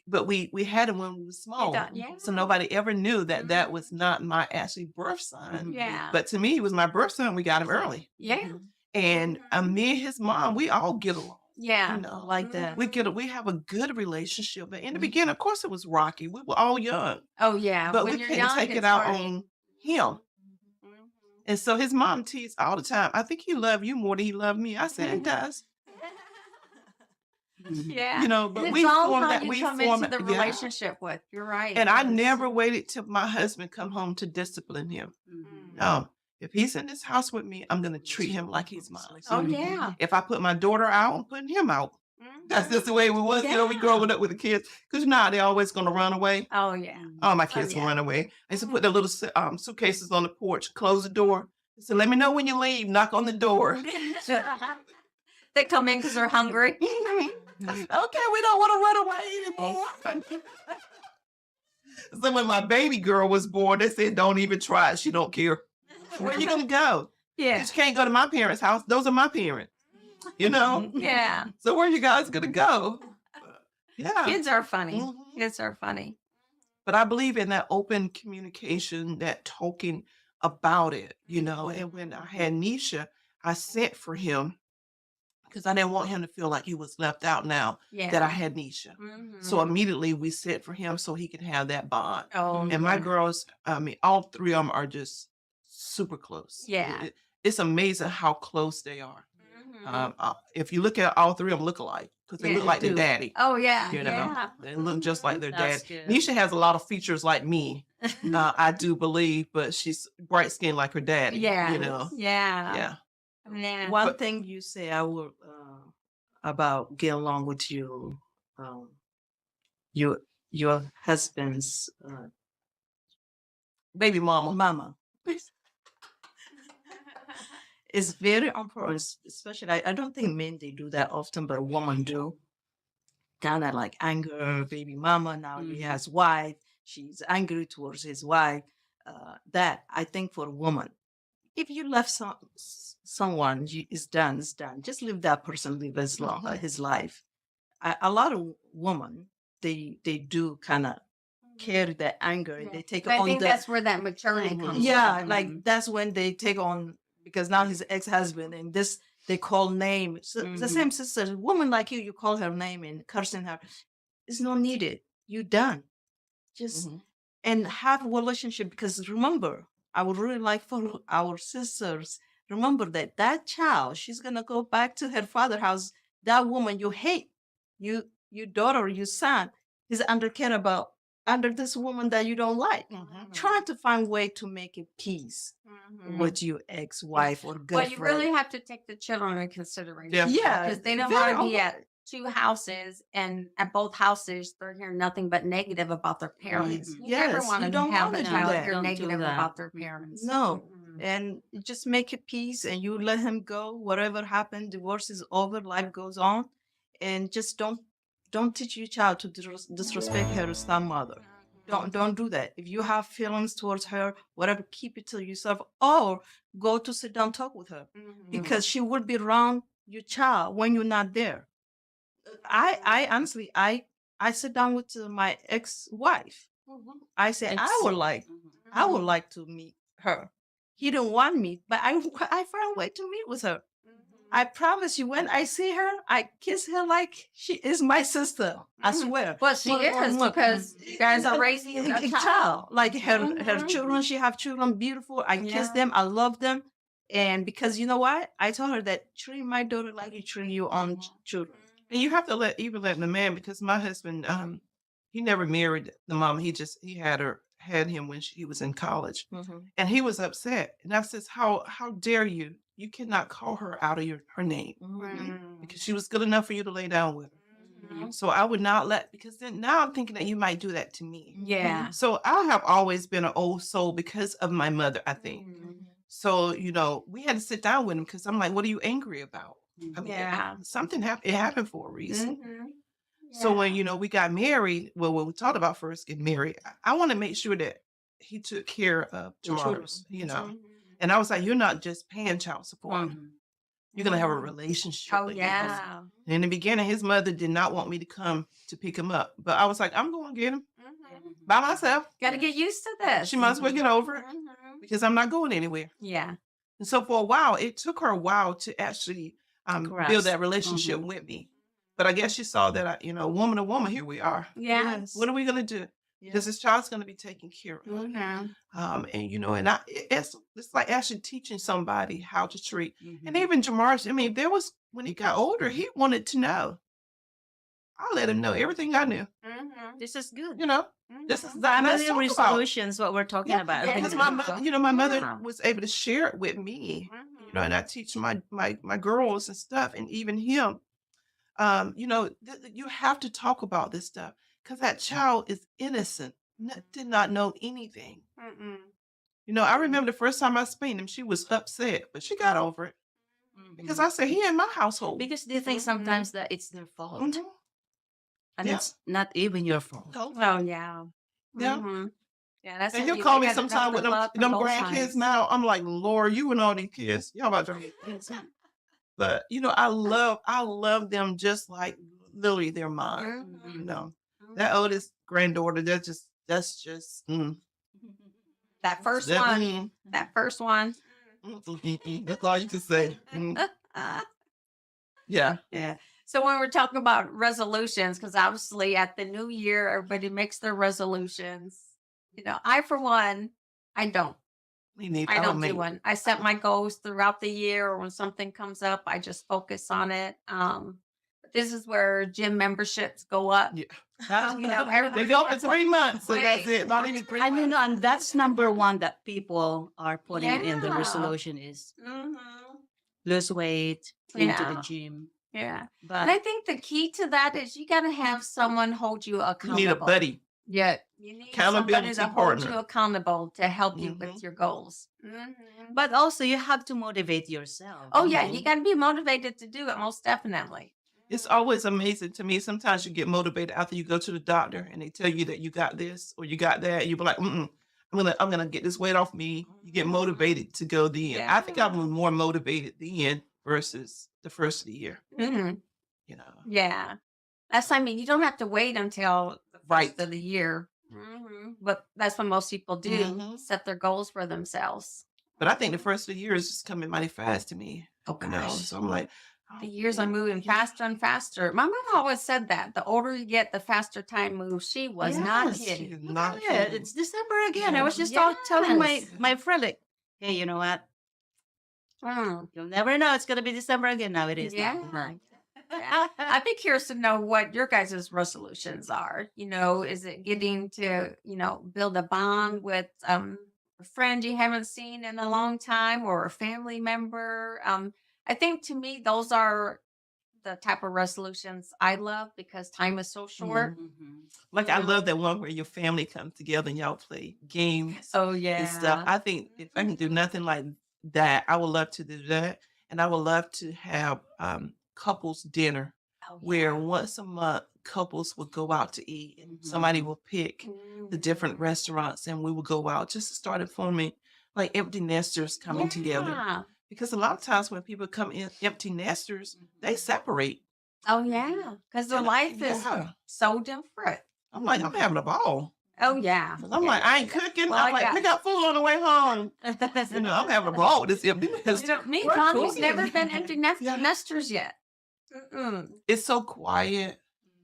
Speaker 4: But we had him when we were small,
Speaker 3: Yeah.
Speaker 4: so nobody ever knew that was not my actually birth son.
Speaker 3: Yeah.
Speaker 4: But to me, he was my birth son. We got him early,
Speaker 3: Yeah.
Speaker 4: and me and his mom, we all get along.
Speaker 3: Yeah.
Speaker 4: You know,
Speaker 5: like that.
Speaker 4: we have a good relationship. But in the beginning, of course, it was rocky. We were all young,
Speaker 3: Oh yeah.
Speaker 4: but
Speaker 3: When
Speaker 4: we
Speaker 3: you're
Speaker 4: couldn't
Speaker 3: young,
Speaker 4: take it
Speaker 3: it's
Speaker 4: out
Speaker 3: hard.
Speaker 4: on him. And so his mom teased all the time. I think he loved you more than he loved me. I said, he does.
Speaker 3: Yeah.
Speaker 4: You know, but
Speaker 3: And
Speaker 4: we
Speaker 3: it's all
Speaker 4: formed
Speaker 3: how
Speaker 4: that.
Speaker 3: you
Speaker 4: We
Speaker 3: come
Speaker 4: formed
Speaker 3: into the
Speaker 4: yeah.
Speaker 3: relationship with. You're right.
Speaker 4: And I
Speaker 3: Yes.
Speaker 4: never waited till my husband come home to discipline him. No, if he's in this house with me, I'm going to treat him like he's mine.
Speaker 3: Oh yeah.
Speaker 4: If I put my daughter out, I'm putting him out. That's
Speaker 3: Mhm.
Speaker 4: just the way we was. You know, we
Speaker 3: Yeah.
Speaker 4: growing up with the kids. Because now they're always going to run away.
Speaker 3: Oh yeah.
Speaker 4: Oh, my kids will
Speaker 3: yeah.
Speaker 4: run away. I used to put their little suitcases on the porch, close the door. I said, let me know when you leave. Knock on the door.
Speaker 3: They come in because they're hungry.
Speaker 4: Okay, we don't want to run away anymore. So when my baby girl was born, they said, don't even try it. She don't care. Where you going to go?
Speaker 3: Yeah.
Speaker 4: You can't go to my parents' house. Those are my parents. You know?
Speaker 3: Yeah.
Speaker 4: So where you guys going to go? Yeah.
Speaker 3: Kids are funny.
Speaker 4: Mhm.
Speaker 3: Kids are funny.
Speaker 4: But I believe in that open communication, that talking about it, you know. And when I had Nisha, I sent for him because I didn't want him to feel like he was left out now
Speaker 3: Yeah.
Speaker 4: that I had Nisha.
Speaker 3: Mhm.
Speaker 4: So immediately we sent for him so he could have that bond.
Speaker 3: Oh,
Speaker 4: And my
Speaker 3: yeah.
Speaker 4: girls, I mean, all three of them are just super close.
Speaker 3: Yeah.
Speaker 4: It's amazing how close they are.
Speaker 3: Mhm.
Speaker 4: If you look at all three of them, look alike because they
Speaker 3: Yeah,
Speaker 4: look like their
Speaker 5: do.
Speaker 4: daddy.
Speaker 3: Oh yeah.
Speaker 4: You know,
Speaker 3: Yeah.
Speaker 4: they look just like their
Speaker 5: That's
Speaker 4: dad.
Speaker 5: good.
Speaker 4: Nisha has a lot of features like me, I do believe, but she's bright skinned like her daddy.
Speaker 3: Yeah.
Speaker 4: You know,
Speaker 3: Yeah.
Speaker 4: yeah.
Speaker 3: Yeah.
Speaker 5: One
Speaker 4: But-
Speaker 5: thing you say I will about get along with you, your husband's
Speaker 4: Baby mama.
Speaker 5: mama is very important. Especially, I don't think men they do that often, but a woman do. Kind of like anger, baby mama. Now he has wife. She's angry towards his wife. That I think for a woman, if you left someone, it's done. It's done. Just leave that person live his life. A lot of women they do kind of carry that anger and they take
Speaker 3: But I
Speaker 5: on
Speaker 3: think
Speaker 5: the
Speaker 3: that's where that maturity
Speaker 4: Mhm.
Speaker 3: comes.
Speaker 5: yeah,
Speaker 3: from.
Speaker 5: like that's when they take on because now he's ex-husband and this they call name. So the
Speaker 3: Mhm.
Speaker 5: same sister, woman like you call her name and cursing her. It's not needed. You done. Just
Speaker 4: Mhm.
Speaker 5: and have a relationship because remember, I would really like for our sisters remember that child she's gonna go back to her father's house. That woman you hate, your daughter, your son is under this woman that you don't like.
Speaker 4: Mhm.
Speaker 5: Trying to find way to make a peace
Speaker 3: Mhm.
Speaker 5: with your ex-wife or
Speaker 3: Well,
Speaker 5: girlfriend.
Speaker 3: you really have to take the children into consideration.
Speaker 4: Yeah.
Speaker 5: Yeah,
Speaker 3: Because they don't
Speaker 5: very
Speaker 3: want to be
Speaker 5: open.
Speaker 3: at two houses and at both houses they're hearing nothing but negative about their parents.
Speaker 5: Mhm.
Speaker 3: You never
Speaker 5: Yes,
Speaker 3: want
Speaker 5: you
Speaker 3: to
Speaker 5: don't
Speaker 3: have
Speaker 5: wanna
Speaker 3: a
Speaker 5: do
Speaker 3: child
Speaker 5: that.
Speaker 3: hear
Speaker 2: Don't do
Speaker 3: negative
Speaker 2: that.
Speaker 3: about their parents.
Speaker 5: No.
Speaker 3: Mhm.
Speaker 5: And you just make a peace and you let him go. Whatever happened, divorce is over, life goes on. And just don't teach your child to disrespect her stepmother. Don't do that. If you have feelings towards her, whatever, keep it to yourself or go to sit down talk with her.
Speaker 3: Mhm.
Speaker 5: Because she will be around your child when you're not there. I honestly I sit down with my ex-wife. I say I would like to meet her. He didn't want me, but I found a way to meet with her. I promise you, when I see her, I kiss her like she is my sister. I
Speaker 3: Mhm.
Speaker 5: swear.
Speaker 3: Well, she is because you guys are raising a child.
Speaker 5: Like her
Speaker 3: Mhm.
Speaker 5: children, she have children, beautiful. I kiss
Speaker 3: Yeah.
Speaker 5: them. I love them. And because you know what? I told her that treat my daughter like you treat your own children.
Speaker 4: And you have to let the man because my husband, he never married the mom. He had him when he was in college, and he was upset. And I says, how dare you? You cannot call her out of her name
Speaker 3: Mhm.
Speaker 4: because she was good enough for you to lay down with her.
Speaker 3: Mhm.
Speaker 4: So I would not because then now I'm thinking that you might do that to me.
Speaker 3: Yeah.
Speaker 4: So I have always been an old soul because of my mother, I think.
Speaker 3: Mhm.
Speaker 4: So, we had to sit down with him because I'm like, what are you angry about? I mean,
Speaker 3: Yeah.
Speaker 4: something happened. It happened for a reason.
Speaker 3: Mhm.
Speaker 4: So when,
Speaker 3: Yeah.
Speaker 4: we got married, well, when we talked about first getting married, I want to make sure that he took care of
Speaker 5: The
Speaker 4: tomorrow's,
Speaker 3: Mhm.
Speaker 4: And I was like, you're not just paying child support. You're going to have a
Speaker 3: Mhm.
Speaker 4: relationship.
Speaker 3: Oh
Speaker 4: with him.
Speaker 3: yeah.
Speaker 4: In the beginning, his mother did not want me to come to pick him up. But I was like, I'm going to get him
Speaker 3: Mhm.
Speaker 4: by myself.
Speaker 3: Got to get used to this.
Speaker 4: She might as well get over it
Speaker 3: Mhm.
Speaker 4: because I'm not going anywhere.
Speaker 3: Yeah.
Speaker 4: And so for a while, it took her a while to actually build
Speaker 2: Grasp.
Speaker 4: that relationship with me. But I guess she saw that, woman to woman, here we are.
Speaker 3: Yes.
Speaker 4: What are we going to do? Because this child's going to be taken care of.
Speaker 3: Mhm.
Speaker 4: It's like actually teaching somebody how to treat.
Speaker 2: Mhm.
Speaker 4: And even Jamar's, when he got older, he wanted to know. I let him know everything I knew.
Speaker 3: Mhm.
Speaker 2: This is good.
Speaker 4: This is
Speaker 3: Mhm.
Speaker 2: Family
Speaker 4: let's talk about.
Speaker 2: resolutions, what we're talking
Speaker 4: Yeah,
Speaker 2: about.
Speaker 4: because my mother was able to share it with me.
Speaker 3: Mhm.
Speaker 4: And I teach my girls and stuff, and even him. You have to talk about this stuff because that child is innocent, did not know anything.
Speaker 3: Mhm.
Speaker 4: I remember the first time I spanked him, she was upset, but she got over it because I said, he in my household.
Speaker 2: Because they think sometimes that it's their fault.
Speaker 4: Mhm.
Speaker 2: And
Speaker 4: Yeah.
Speaker 2: it's not even your fault.
Speaker 4: So,
Speaker 3: Oh yeah.
Speaker 4: Yeah.
Speaker 3: Mhm. Yeah, that's
Speaker 4: and
Speaker 3: it.
Speaker 4: he'll
Speaker 3: You
Speaker 4: call me
Speaker 3: gotta
Speaker 4: sometime with
Speaker 3: love
Speaker 4: them
Speaker 3: from both
Speaker 4: grandkids
Speaker 3: sides.
Speaker 4: now. I'm like, Lord, you and all these kids, y'all about to be But I love them just like literally they're mine.
Speaker 3: Mhm.
Speaker 4: That oldest granddaughter, that's just
Speaker 3: That first
Speaker 4: that,
Speaker 3: one. That first one.
Speaker 4: that's all you can say. Yeah.
Speaker 3: Yeah. So when we're talking about resolutions, because obviously at the new year, everybody makes their resolutions. I for one, I don't.
Speaker 4: We need
Speaker 3: I
Speaker 4: our
Speaker 3: don't
Speaker 4: mate.
Speaker 3: do one. I set my goals throughout the year, or when something comes up, I just focus on it. This is where gym memberships go up.
Speaker 4: Yeah.
Speaker 3: Everybody
Speaker 4: They go for 3 months, so that's it. Not even 3
Speaker 2: And
Speaker 4: months.
Speaker 2: and that's number one that people are putting in the
Speaker 3: Yeah.
Speaker 2: resolution is
Speaker 3: Mhm.
Speaker 2: lose weight, into the
Speaker 3: Yeah.
Speaker 2: gym.
Speaker 3: Yeah.
Speaker 2: But
Speaker 3: And I think the key to that is you got to have someone hold you
Speaker 4: You
Speaker 3: accountable.
Speaker 4: need a buddy.
Speaker 3: Yeah. You need
Speaker 4: Accountability
Speaker 3: somebody to hold
Speaker 4: partner.
Speaker 3: you accountable to help you with
Speaker 4: Mhm.
Speaker 3: your goals.
Speaker 2: but also you have to motivate yourself.
Speaker 3: Oh, yeah. You got to be motivated to do it, most definitely.
Speaker 4: It's always amazing to me. Sometimes you get motivated after you go to the doctor and they tell you that you got this or you got that. You be like, I'm gonna get this weight off me. You get motivated to go then. I think I was more motivated then versus the first of the year.
Speaker 3: Mhm.
Speaker 4: Yeah.
Speaker 3: Yeah. You don't have to wait until the
Speaker 4: Right.
Speaker 3: first of the year. But that's what most people do,
Speaker 4: Mhm.
Speaker 3: set their goals for themselves.
Speaker 4: But I think the first of the year is just coming mighty fast to me.
Speaker 3: Oh, gosh.
Speaker 4: So I'm like,
Speaker 3: The years are moving faster and faster. My mom always said that. The older you get, the faster time moves. She was not
Speaker 4: Yes,
Speaker 3: kidding.
Speaker 4: she's
Speaker 2: Look
Speaker 4: not
Speaker 2: at it.
Speaker 4: kidding.
Speaker 2: It's December again. I
Speaker 4: Yeah.
Speaker 2: was just telling
Speaker 3: Yes.
Speaker 2: my friend, like, hey, you know what? You'll never know. It's gonna be December again. Now it is.
Speaker 3: Yeah. Yeah. I'd be curious to know what your guys' resolutions are. Is it getting to, build a bond with a friend you haven't seen in a long time or a family member? I think to me, those are the type of resolutions I love because time is so short.
Speaker 4: Like I love that one where your family comes together and y'all play games
Speaker 3: Oh, yeah.
Speaker 4: and stuff. I think if I can do nothing like that, I would love to do that. And I would love to have couples dinner
Speaker 3: Oh,
Speaker 4: where once a month couples would go out to eat and somebody will pick the different restaurants and we will go out just to start forming like empty nesters coming together.
Speaker 3: Yeah.
Speaker 4: Because a lot of times when people come in empty nesters, they separate.
Speaker 3: Oh, yeah. Because their life is
Speaker 4: Yeah.
Speaker 3: so different.
Speaker 4: I'm like, I'm having a ball.
Speaker 3: Oh, yeah.
Speaker 4: 'Cause I'm like, I ain't cooking.
Speaker 3: Well,
Speaker 4: I'm
Speaker 3: I
Speaker 4: like,
Speaker 3: got-
Speaker 4: we got food on the way home. I'm having a ball with this empty nest.
Speaker 3: Me and
Speaker 4: We're
Speaker 3: Tommy's
Speaker 4: cooking.
Speaker 3: never been empty
Speaker 4: Yeah.
Speaker 3: nesters yet. Mm-mm.
Speaker 4: It's so quiet.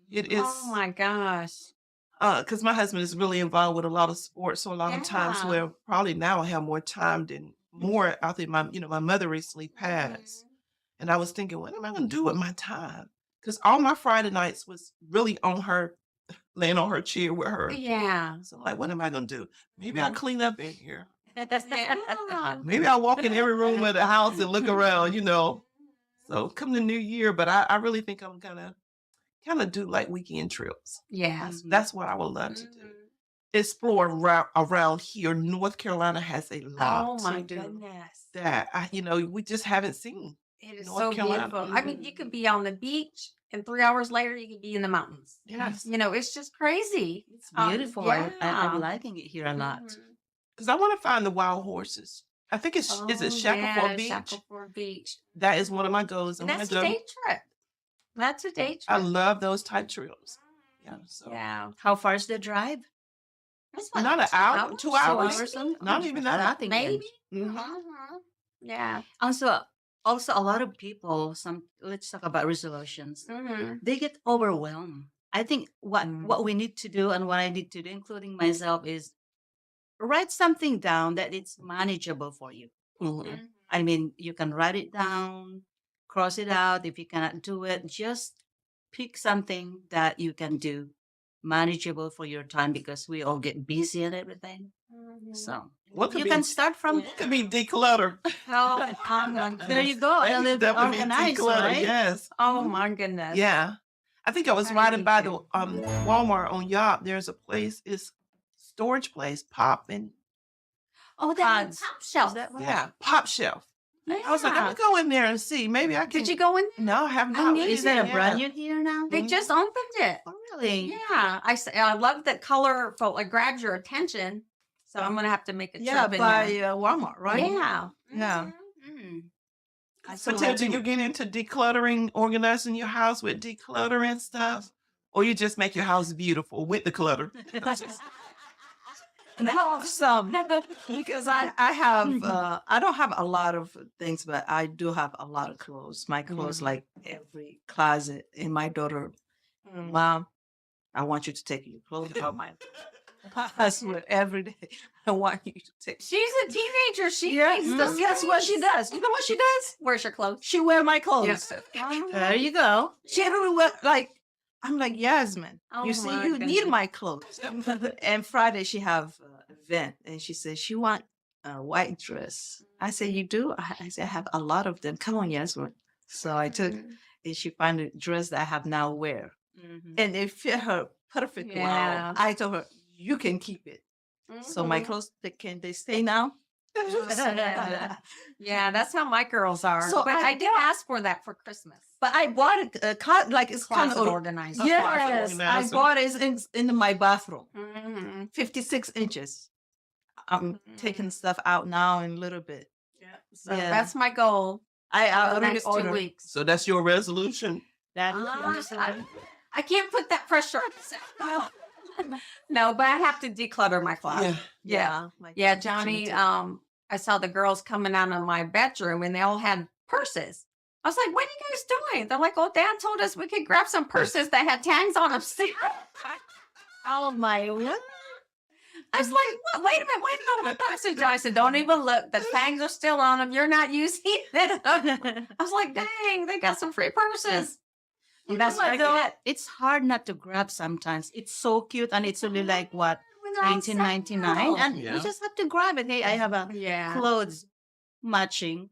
Speaker 4: It is.
Speaker 3: Oh, my gosh.
Speaker 4: Because my husband is really involved with a lot of sports, so a lot of times
Speaker 3: Yeah.
Speaker 4: where probably now I have more time than more after my mother recently passed, and I was thinking, what am I going to do with my time? Because all my Friday nights was really on her, laying on her chair with her.
Speaker 3: Yeah.
Speaker 4: So like, what am I going to do? Maybe I'll clean up in here.
Speaker 3: Yeah.
Speaker 4: Maybe I'll walk in every room of the house and look around, So come the new year, but I really think I'm gonna kind of do like weekend trips.
Speaker 3: Yeah.
Speaker 4: That's what I would love to do. Explore around here. North Carolina has a lot
Speaker 3: Oh, my
Speaker 4: to do
Speaker 3: goodness.
Speaker 4: that we just haven't seen.
Speaker 3: It is
Speaker 4: North
Speaker 3: so
Speaker 4: Carolina.
Speaker 3: beautiful. I mean, you could be on the beach and 3 hours later you could be in the mountains.
Speaker 4: Yes.
Speaker 3: It's just crazy.
Speaker 2: It's beautiful. I'm
Speaker 3: Yeah.
Speaker 2: liking it here a lot.
Speaker 4: Because I want to find the wild horses. I think is it Shackleford Beach?
Speaker 3: Shackleford Beach.
Speaker 4: That is one of my goals.
Speaker 3: And
Speaker 4: I
Speaker 3: that's
Speaker 4: wanna
Speaker 3: a
Speaker 4: go.
Speaker 3: day trip. That's a day trip.
Speaker 4: I love those type trips. Yeah. So
Speaker 3: Yeah.
Speaker 2: How far is the drive?
Speaker 3: That's
Speaker 4: not an hour, 2 hours.
Speaker 2: Or something?
Speaker 4: Not even that.
Speaker 2: Nothing.
Speaker 3: Maybe.
Speaker 4: Mhm.
Speaker 3: Mhm. Yeah.
Speaker 2: Also, also a lot of people, let's talk about resolutions.
Speaker 3: Mhm.
Speaker 2: They get overwhelmed. I think what we need to do and what I need to do, including myself, is write something down that it's manageable for you.
Speaker 4: Mhm.
Speaker 2: I mean, you can write it down, cross it out. If you cannot do it, just pick something that you can do, manageable for your time, because we all get busy and everything. So
Speaker 4: What could
Speaker 2: you
Speaker 4: be
Speaker 2: can start from
Speaker 4: what could be declutter?
Speaker 2: there. You go.
Speaker 4: That
Speaker 2: And live
Speaker 4: that would be
Speaker 2: organized,
Speaker 4: declutter.
Speaker 2: right?
Speaker 4: Yes.
Speaker 3: Oh my goodness.
Speaker 4: Yeah. I think I was
Speaker 3: How
Speaker 4: riding
Speaker 3: you
Speaker 4: by the
Speaker 3: do?
Speaker 4: Walmart on Yop. There's a place, it's storage place, Pop and
Speaker 2: Oh,
Speaker 3: Pods.
Speaker 2: top shelf. That
Speaker 4: yeah, Pop Shelf. I was like, I'm
Speaker 3: Yeah.
Speaker 4: gonna go in there and see. Maybe I can.
Speaker 3: Did you go in?
Speaker 4: No, I have
Speaker 3: I
Speaker 4: not.
Speaker 3: knew
Speaker 2: is that a brand new here now?
Speaker 3: They just opened it.
Speaker 2: Oh, really?
Speaker 3: Yeah, I love that colorful. It grabs your attention. So I'm gonna have to make a trip
Speaker 5: Yeah,
Speaker 3: in
Speaker 5: by
Speaker 3: there.
Speaker 5: Walmart, right?
Speaker 3: Yeah.
Speaker 5: Yeah.
Speaker 2: Mm.
Speaker 4: So, Tim, do you get into decluttering, organizing your house with decluttering stuff, or you just make your house beautiful with the clutter?
Speaker 5: No, some because I have I don't have a lot of things, but I do have a lot of clothes. My clothes, like every closet. And my daughter, Mom, I want you to take your clothes out my husband every day. I want you to take.
Speaker 3: She's a teenager. She
Speaker 5: Yeah,
Speaker 3: needs to
Speaker 5: guess what she does? You know what she does?
Speaker 3: Where's your clothes?
Speaker 5: She wear my clothes.
Speaker 3: Yes.
Speaker 2: There you go.
Speaker 5: She everywhere like I'm like Yasmin.
Speaker 3: Oh
Speaker 5: You see,
Speaker 3: my
Speaker 5: you need
Speaker 3: goodness.
Speaker 5: my clothes. And Friday she have event, and she says she want a white dress. I said, you do? I said I have a lot of them. Come on, Yasmin. So I took, and she find a dress that I have now wear,
Speaker 2: Mhm.
Speaker 5: and it fit her perfectly.
Speaker 3: Yeah.
Speaker 5: I told her you can keep it. So my clothes, can they stay now?
Speaker 3: Yeah, that's how my girls are.
Speaker 5: So
Speaker 3: but I did ask for that for Christmas.
Speaker 5: But I bought a like it's kind
Speaker 3: Closet
Speaker 5: of
Speaker 3: organizer.
Speaker 5: Yes,
Speaker 4: organizer.
Speaker 5: I bought it in my bathroom.
Speaker 3: Mhm.
Speaker 5: 56 inches. I'm taking stuff out now in a little bit.
Speaker 3: So
Speaker 5: Yeah.
Speaker 3: that's my goal
Speaker 5: I
Speaker 3: for the
Speaker 5: already
Speaker 3: next 2
Speaker 5: ordered.
Speaker 3: weeks.
Speaker 4: So that's your resolution.
Speaker 2: That
Speaker 3: I can't put that pressure on myself. No, but I have to declutter my closet.
Speaker 5: Yeah.
Speaker 3: Yeah, Johnny, I saw the girls coming out of my bedroom and they all had purses. I was like, what are you guys doing? They're like, oh, Dad told us we could grab some purses that had tags on them.
Speaker 2: oh my what?
Speaker 3: I was like, wait a minute. I said, don't even look. The tags are still on them. You're not using it. I was like, dang, they got some free purses.
Speaker 2: And that's
Speaker 3: what
Speaker 2: why
Speaker 3: I get.
Speaker 2: it's hard not to grab sometimes. It's so cute and it's only like what, 19.99, and
Speaker 4: Yeah.
Speaker 2: you just have to grab it. Hey, I have a
Speaker 3: Yeah.
Speaker 2: clothes matching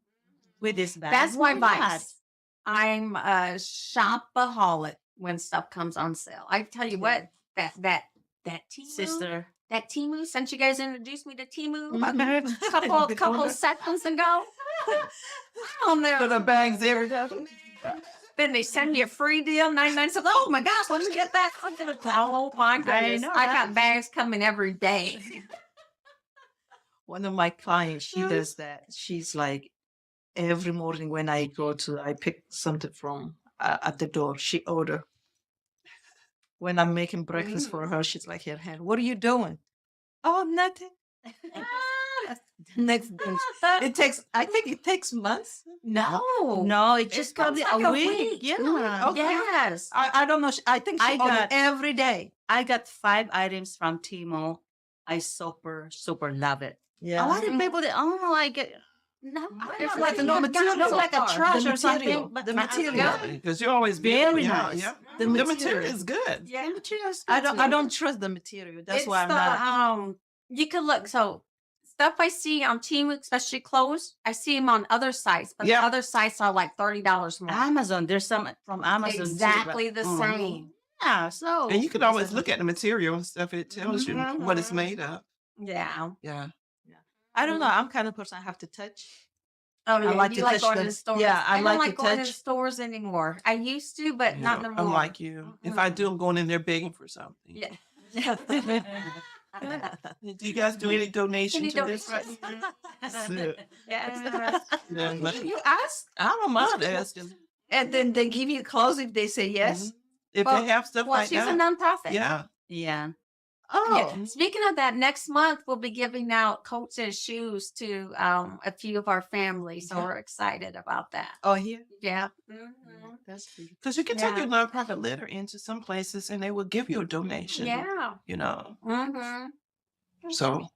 Speaker 2: with this bag.
Speaker 3: That's my
Speaker 2: Why not?
Speaker 3: vice. I'm a shopaholic when stuff comes on sale. I tell you what, that Temu,
Speaker 2: Sister.
Speaker 3: that Temu, since you guys introduced me to Temu a
Speaker 2: Mhm.
Speaker 3: couple seconds ago, on there.
Speaker 4: So the bags every day.
Speaker 3: Then they send you a free deal, 99 cents. Oh my gosh, let me get that. Oh my goodness.
Speaker 2: know
Speaker 3: I
Speaker 2: that.
Speaker 3: got bags coming every day.
Speaker 5: One of my clients, she does that. She's like, every morning when I pick something from at the door, she order. When I'm making breakfast for her, she's like, here, hand, what are you doing? Oh, nothing. Next day, I think it takes months.
Speaker 3: No.
Speaker 2: No, it's
Speaker 3: It
Speaker 2: just
Speaker 3: comes
Speaker 2: probably
Speaker 3: like
Speaker 2: a
Speaker 3: a
Speaker 2: week.
Speaker 3: week.
Speaker 2: Yeah.
Speaker 5: Okay.
Speaker 3: Yes.
Speaker 5: I don't know. I think she
Speaker 2: I
Speaker 5: order
Speaker 2: got-
Speaker 5: every day.
Speaker 2: I got 5 items from Timo. I super love it. A lot of people that like it.
Speaker 3: No.
Speaker 5: It's like no material.
Speaker 2: Look like a trash or something.
Speaker 5: The
Speaker 2: but-
Speaker 5: material.
Speaker 4: Because you're always
Speaker 2: Very
Speaker 4: busy.
Speaker 2: nice.
Speaker 4: Yeah.
Speaker 5: The
Speaker 4: The material
Speaker 5: material.
Speaker 4: is good.
Speaker 3: Yeah.
Speaker 5: I don't trust the material. That's
Speaker 3: It's
Speaker 5: why I'm
Speaker 3: the,
Speaker 5: not.
Speaker 3: you can look, so stuff I see on Temu, especially clothes, I see them on other sites, but
Speaker 4: Yeah.
Speaker 3: the other sites are like $30 more.
Speaker 2: Amazon. There's some from Amazon. too, but-
Speaker 3: Exactly the
Speaker 2: Mhm.
Speaker 3: same.
Speaker 2: Yeah. So
Speaker 4: And you can always look at the material and stuff. It tells you what it's
Speaker 3: Mhm.
Speaker 4: made of.
Speaker 3: Yeah.
Speaker 4: Yeah.
Speaker 5: I don't know. I'm kind of person I have to touch.
Speaker 3: Oh, yeah.
Speaker 5: like
Speaker 3: you
Speaker 5: to
Speaker 3: like
Speaker 5: touch
Speaker 3: going
Speaker 5: the-
Speaker 3: to the stores.
Speaker 5: yeah, I
Speaker 3: don't
Speaker 5: like to
Speaker 3: like going to
Speaker 5: touch.
Speaker 3: stores anymore. I used to, but not
Speaker 4: Yeah,
Speaker 3: no more.
Speaker 4: I'm like you. If I do, I'm going in there begging for something.
Speaker 3: Yeah.
Speaker 4: Do you guys do any donation
Speaker 3: Any
Speaker 4: to this?
Speaker 3: donations?
Speaker 4: That's it.
Speaker 3: Yeah.
Speaker 4: Yeah, but
Speaker 5: You ask,
Speaker 4: I don't mind asking.
Speaker 5: and then they give you clothes if they say yes.
Speaker 4: If
Speaker 3: Well-
Speaker 4: they have stuff
Speaker 3: Well,
Speaker 4: like
Speaker 3: she's a
Speaker 4: that.
Speaker 3: nonprofit.
Speaker 4: Yeah.
Speaker 2: yeah.
Speaker 5: Oh,
Speaker 3: Speaking of that, next month we'll be giving out coats and shoes to a few of our families. So
Speaker 4: Yeah.
Speaker 3: we're excited about that.
Speaker 5: oh, here.
Speaker 3: Yeah.
Speaker 5: That's beautiful.
Speaker 4: Because you can take
Speaker 3: Yeah.
Speaker 4: your nonprofit letter into some places and they will give you a donation.
Speaker 3: Yeah.
Speaker 4: You know.
Speaker 3: Mm-hmm.
Speaker 4: So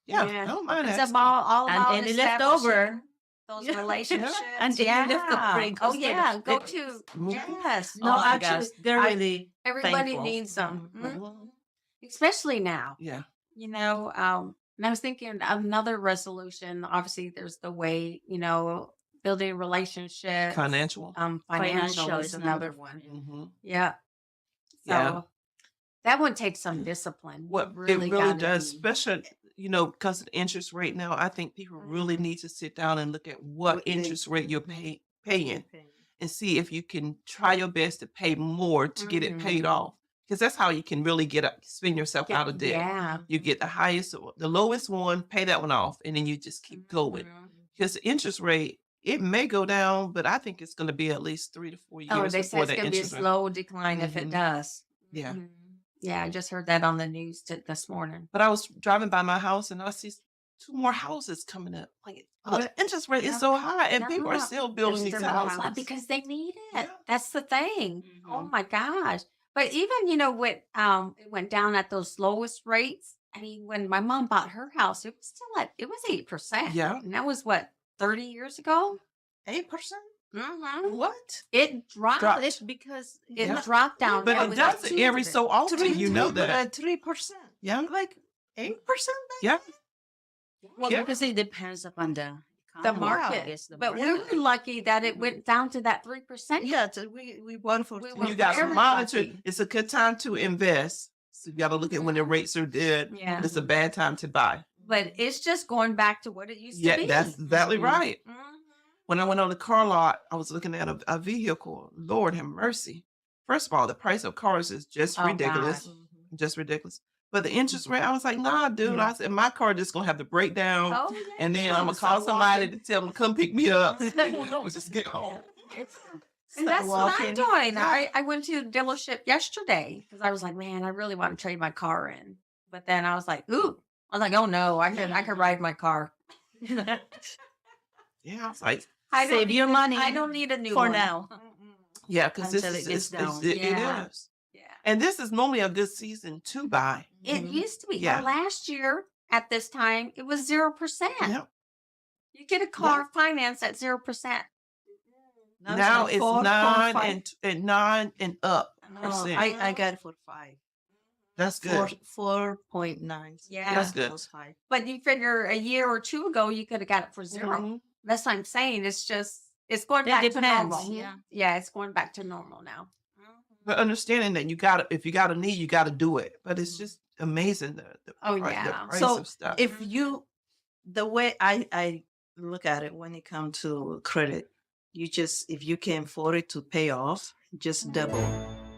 Speaker 4: yeah, I don't mind
Speaker 3: It's
Speaker 4: asking.
Speaker 3: all
Speaker 2: And
Speaker 3: about
Speaker 2: any leftover.
Speaker 3: establishing those
Speaker 2: Yeah.
Speaker 3: relationships.
Speaker 2: And any leftover, it
Speaker 3: Oh
Speaker 2: goes to the-
Speaker 3: yeah. Go
Speaker 2: it-
Speaker 3: to
Speaker 4: Mhm.
Speaker 3: yes.
Speaker 2: No,
Speaker 3: Oh my
Speaker 2: actually,
Speaker 3: gosh.
Speaker 2: they're really
Speaker 3: Everybody
Speaker 2: thankful.
Speaker 3: needs them.
Speaker 4: Mhm.
Speaker 3: Especially now.
Speaker 4: Yeah.
Speaker 3: You know, and I was thinking another resolution. Obviously, there's the way, building relationships.
Speaker 4: Financial.
Speaker 3: Financial is another one.
Speaker 4: Mhm.
Speaker 3: Yeah. So
Speaker 4: Yeah.
Speaker 3: that one takes some discipline.
Speaker 4: What
Speaker 3: You
Speaker 4: it really
Speaker 3: gotta
Speaker 4: does,
Speaker 3: be-
Speaker 4: especially because of the interest rate now, I think people really need to sit down and look at what
Speaker 5: What they-
Speaker 4: interest rate you're paying
Speaker 5: Okay.
Speaker 4: and see if you can try your best to pay more to get it paid
Speaker 3: Mhm.
Speaker 4: off. Because that's how you can really spin yourself out of debt.
Speaker 3: Yeah.
Speaker 4: You get the lowest one, pay that one off, and then you just keep going.
Speaker 3: Mhm.
Speaker 4: Because the interest rate, it may go down, but I think it's going to be at least 3 to 4 years
Speaker 3: Oh, they said
Speaker 4: before
Speaker 3: it's
Speaker 4: that
Speaker 3: going to be a
Speaker 4: interest rate.
Speaker 3: slow decline if it
Speaker 4: Mhm.
Speaker 3: does.
Speaker 4: Yeah.
Speaker 3: Mhm. Yeah, I just heard that on the news this morning.
Speaker 4: But I was driving by my house and I see 2 more houses coming up. Like, the interest rate
Speaker 3: Yeah.
Speaker 4: is so high, and people are
Speaker 3: Yeah.
Speaker 4: still building
Speaker 3: It's
Speaker 4: these
Speaker 3: their
Speaker 4: houses.
Speaker 3: house because they need it.
Speaker 4: Yeah.
Speaker 3: That's the thing. Oh
Speaker 2: Mhm.
Speaker 3: my gosh. But even, with it went down at those lowest rates. I mean, when my mom bought her house, it was still it was 8%.
Speaker 4: Yeah.
Speaker 3: And that was what, 30 years ago?
Speaker 5: 8%?
Speaker 3: Mm-hmm.
Speaker 4: What?
Speaker 3: It dropped.
Speaker 4: Dropped.
Speaker 2: It's because
Speaker 3: It
Speaker 4: Yeah.
Speaker 3: dropped down.
Speaker 4: But
Speaker 3: It
Speaker 4: it
Speaker 3: was
Speaker 4: does
Speaker 3: like
Speaker 4: it every
Speaker 3: 2%.
Speaker 4: so often, you know that.
Speaker 5: 3%.
Speaker 4: Yeah.
Speaker 5: Like 8%.
Speaker 4: Yeah.
Speaker 2: well,
Speaker 4: Yeah.
Speaker 2: because it depends upon the
Speaker 3: The
Speaker 2: economy.
Speaker 3: market.
Speaker 2: Yes, the
Speaker 3: But we
Speaker 2: market.
Speaker 3: were lucky that it went down to that 3%.
Speaker 5: Yeah, we won for
Speaker 3: We
Speaker 5: three.
Speaker 3: were
Speaker 4: You got to
Speaker 3: very
Speaker 4: monitor.
Speaker 3: lucky.
Speaker 4: It's a good time to invest. So you got to look at when the rates are good.
Speaker 3: Yeah.
Speaker 4: It's a bad time to buy.
Speaker 3: But it's just going back to what it used to
Speaker 4: Yeah,
Speaker 3: be.
Speaker 4: that's exactly
Speaker 2: Mhm.
Speaker 4: right.
Speaker 3: Mhm.
Speaker 4: When I went on the car lot, I was looking at a vehicle. Lord have mercy. First of all, the price of cars is just
Speaker 3: Oh,
Speaker 4: ridiculous.
Speaker 3: gosh.
Speaker 4: Just ridiculous. But the interest rate, I was like, nah, dude.
Speaker 5: Yeah.
Speaker 4: I said, my car just gonna have to break down.
Speaker 3: Oh, yeah.
Speaker 4: And then I'm gonna
Speaker 3: It's
Speaker 4: call
Speaker 3: so
Speaker 4: somebody
Speaker 3: walking.
Speaker 4: to tell them to come pick me up. Just get home.
Speaker 3: And that's what I'm
Speaker 5: walking.
Speaker 3: doing.
Speaker 4: Yeah.
Speaker 3: I went to a dealership yesterday because I was like, man, I really want to trade my car in. But then I was like, ooh. I was like, oh no, I could ride my car.
Speaker 4: Yeah, I was like,
Speaker 3: I don't
Speaker 2: Save your
Speaker 3: need a-
Speaker 2: money
Speaker 3: I don't need a new
Speaker 2: for
Speaker 3: one.
Speaker 2: now.
Speaker 3: Mm-mm.
Speaker 4: yeah, because this
Speaker 2: Until
Speaker 4: is
Speaker 2: it gets down.
Speaker 4: it
Speaker 3: Yeah.
Speaker 4: is.
Speaker 3: Yeah.
Speaker 4: And this is normally a good season to buy.
Speaker 3: It
Speaker 2: Mhm.
Speaker 3: used to be.
Speaker 4: Yeah.
Speaker 3: Last year at this time, it was 0%.
Speaker 4: Yep.
Speaker 3: You get a car financed at 0%.
Speaker 4: Now it's
Speaker 5: four,
Speaker 4: 9
Speaker 5: 5.
Speaker 4: and 9 and up.
Speaker 3: Oh,
Speaker 4: percent.
Speaker 5: I got it for 5.
Speaker 4: That's good.
Speaker 5: 4.9.
Speaker 3: Yeah.
Speaker 4: That's good.
Speaker 5: That was 5.
Speaker 3: But you figure a year or two ago, you could have got it for 0.
Speaker 4: Mhm.
Speaker 3: That's what I'm saying. It's just, it's going
Speaker 2: It
Speaker 3: back to
Speaker 2: depends,
Speaker 3: normal.
Speaker 2: yeah.
Speaker 3: Yeah, it's going back to normal now.
Speaker 4: But understanding that if you got a need, you got to do it. But it's just amazing the
Speaker 3: Oh,
Speaker 4: price,
Speaker 3: yeah.
Speaker 4: the price
Speaker 5: So
Speaker 4: of stuff.
Speaker 5: if the way I look at it when it comes to credit, if you can afford it to pay off, just double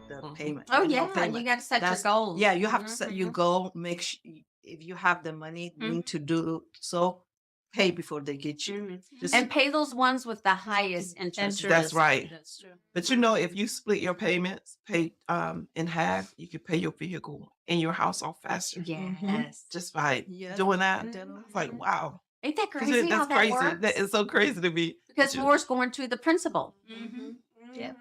Speaker 5: the
Speaker 4: Mhm.
Speaker 5: payment.
Speaker 3: Oh,
Speaker 5: the
Speaker 3: yeah.
Speaker 5: payment.
Speaker 3: You got to set
Speaker 5: That's-
Speaker 3: your goals.
Speaker 5: Yeah, you have to set your
Speaker 3: Mhm.
Speaker 5: goal. Make sure if you have the money, you need to do so. Pay before they get you.
Speaker 3: Mhm.
Speaker 5: Just-
Speaker 3: And pay those ones with the highest interest.
Speaker 4: That's right.
Speaker 2: That's true.
Speaker 4: But if you split your payments, pay in half, you can pay your vehicle and your house off faster.
Speaker 3: Yes.
Speaker 4: Just by
Speaker 5: Yeah.
Speaker 4: doing that.
Speaker 3: Mhm.
Speaker 4: It's like, wow.
Speaker 3: Ain't that
Speaker 4: 'Cause
Speaker 3: crazy how
Speaker 4: that's
Speaker 3: that
Speaker 4: crazy.
Speaker 3: works?
Speaker 4: That is so crazy to me.
Speaker 3: Because
Speaker 4: Ju-
Speaker 3: more is going to the principal.
Speaker 2: Mm-hmm. Yeah.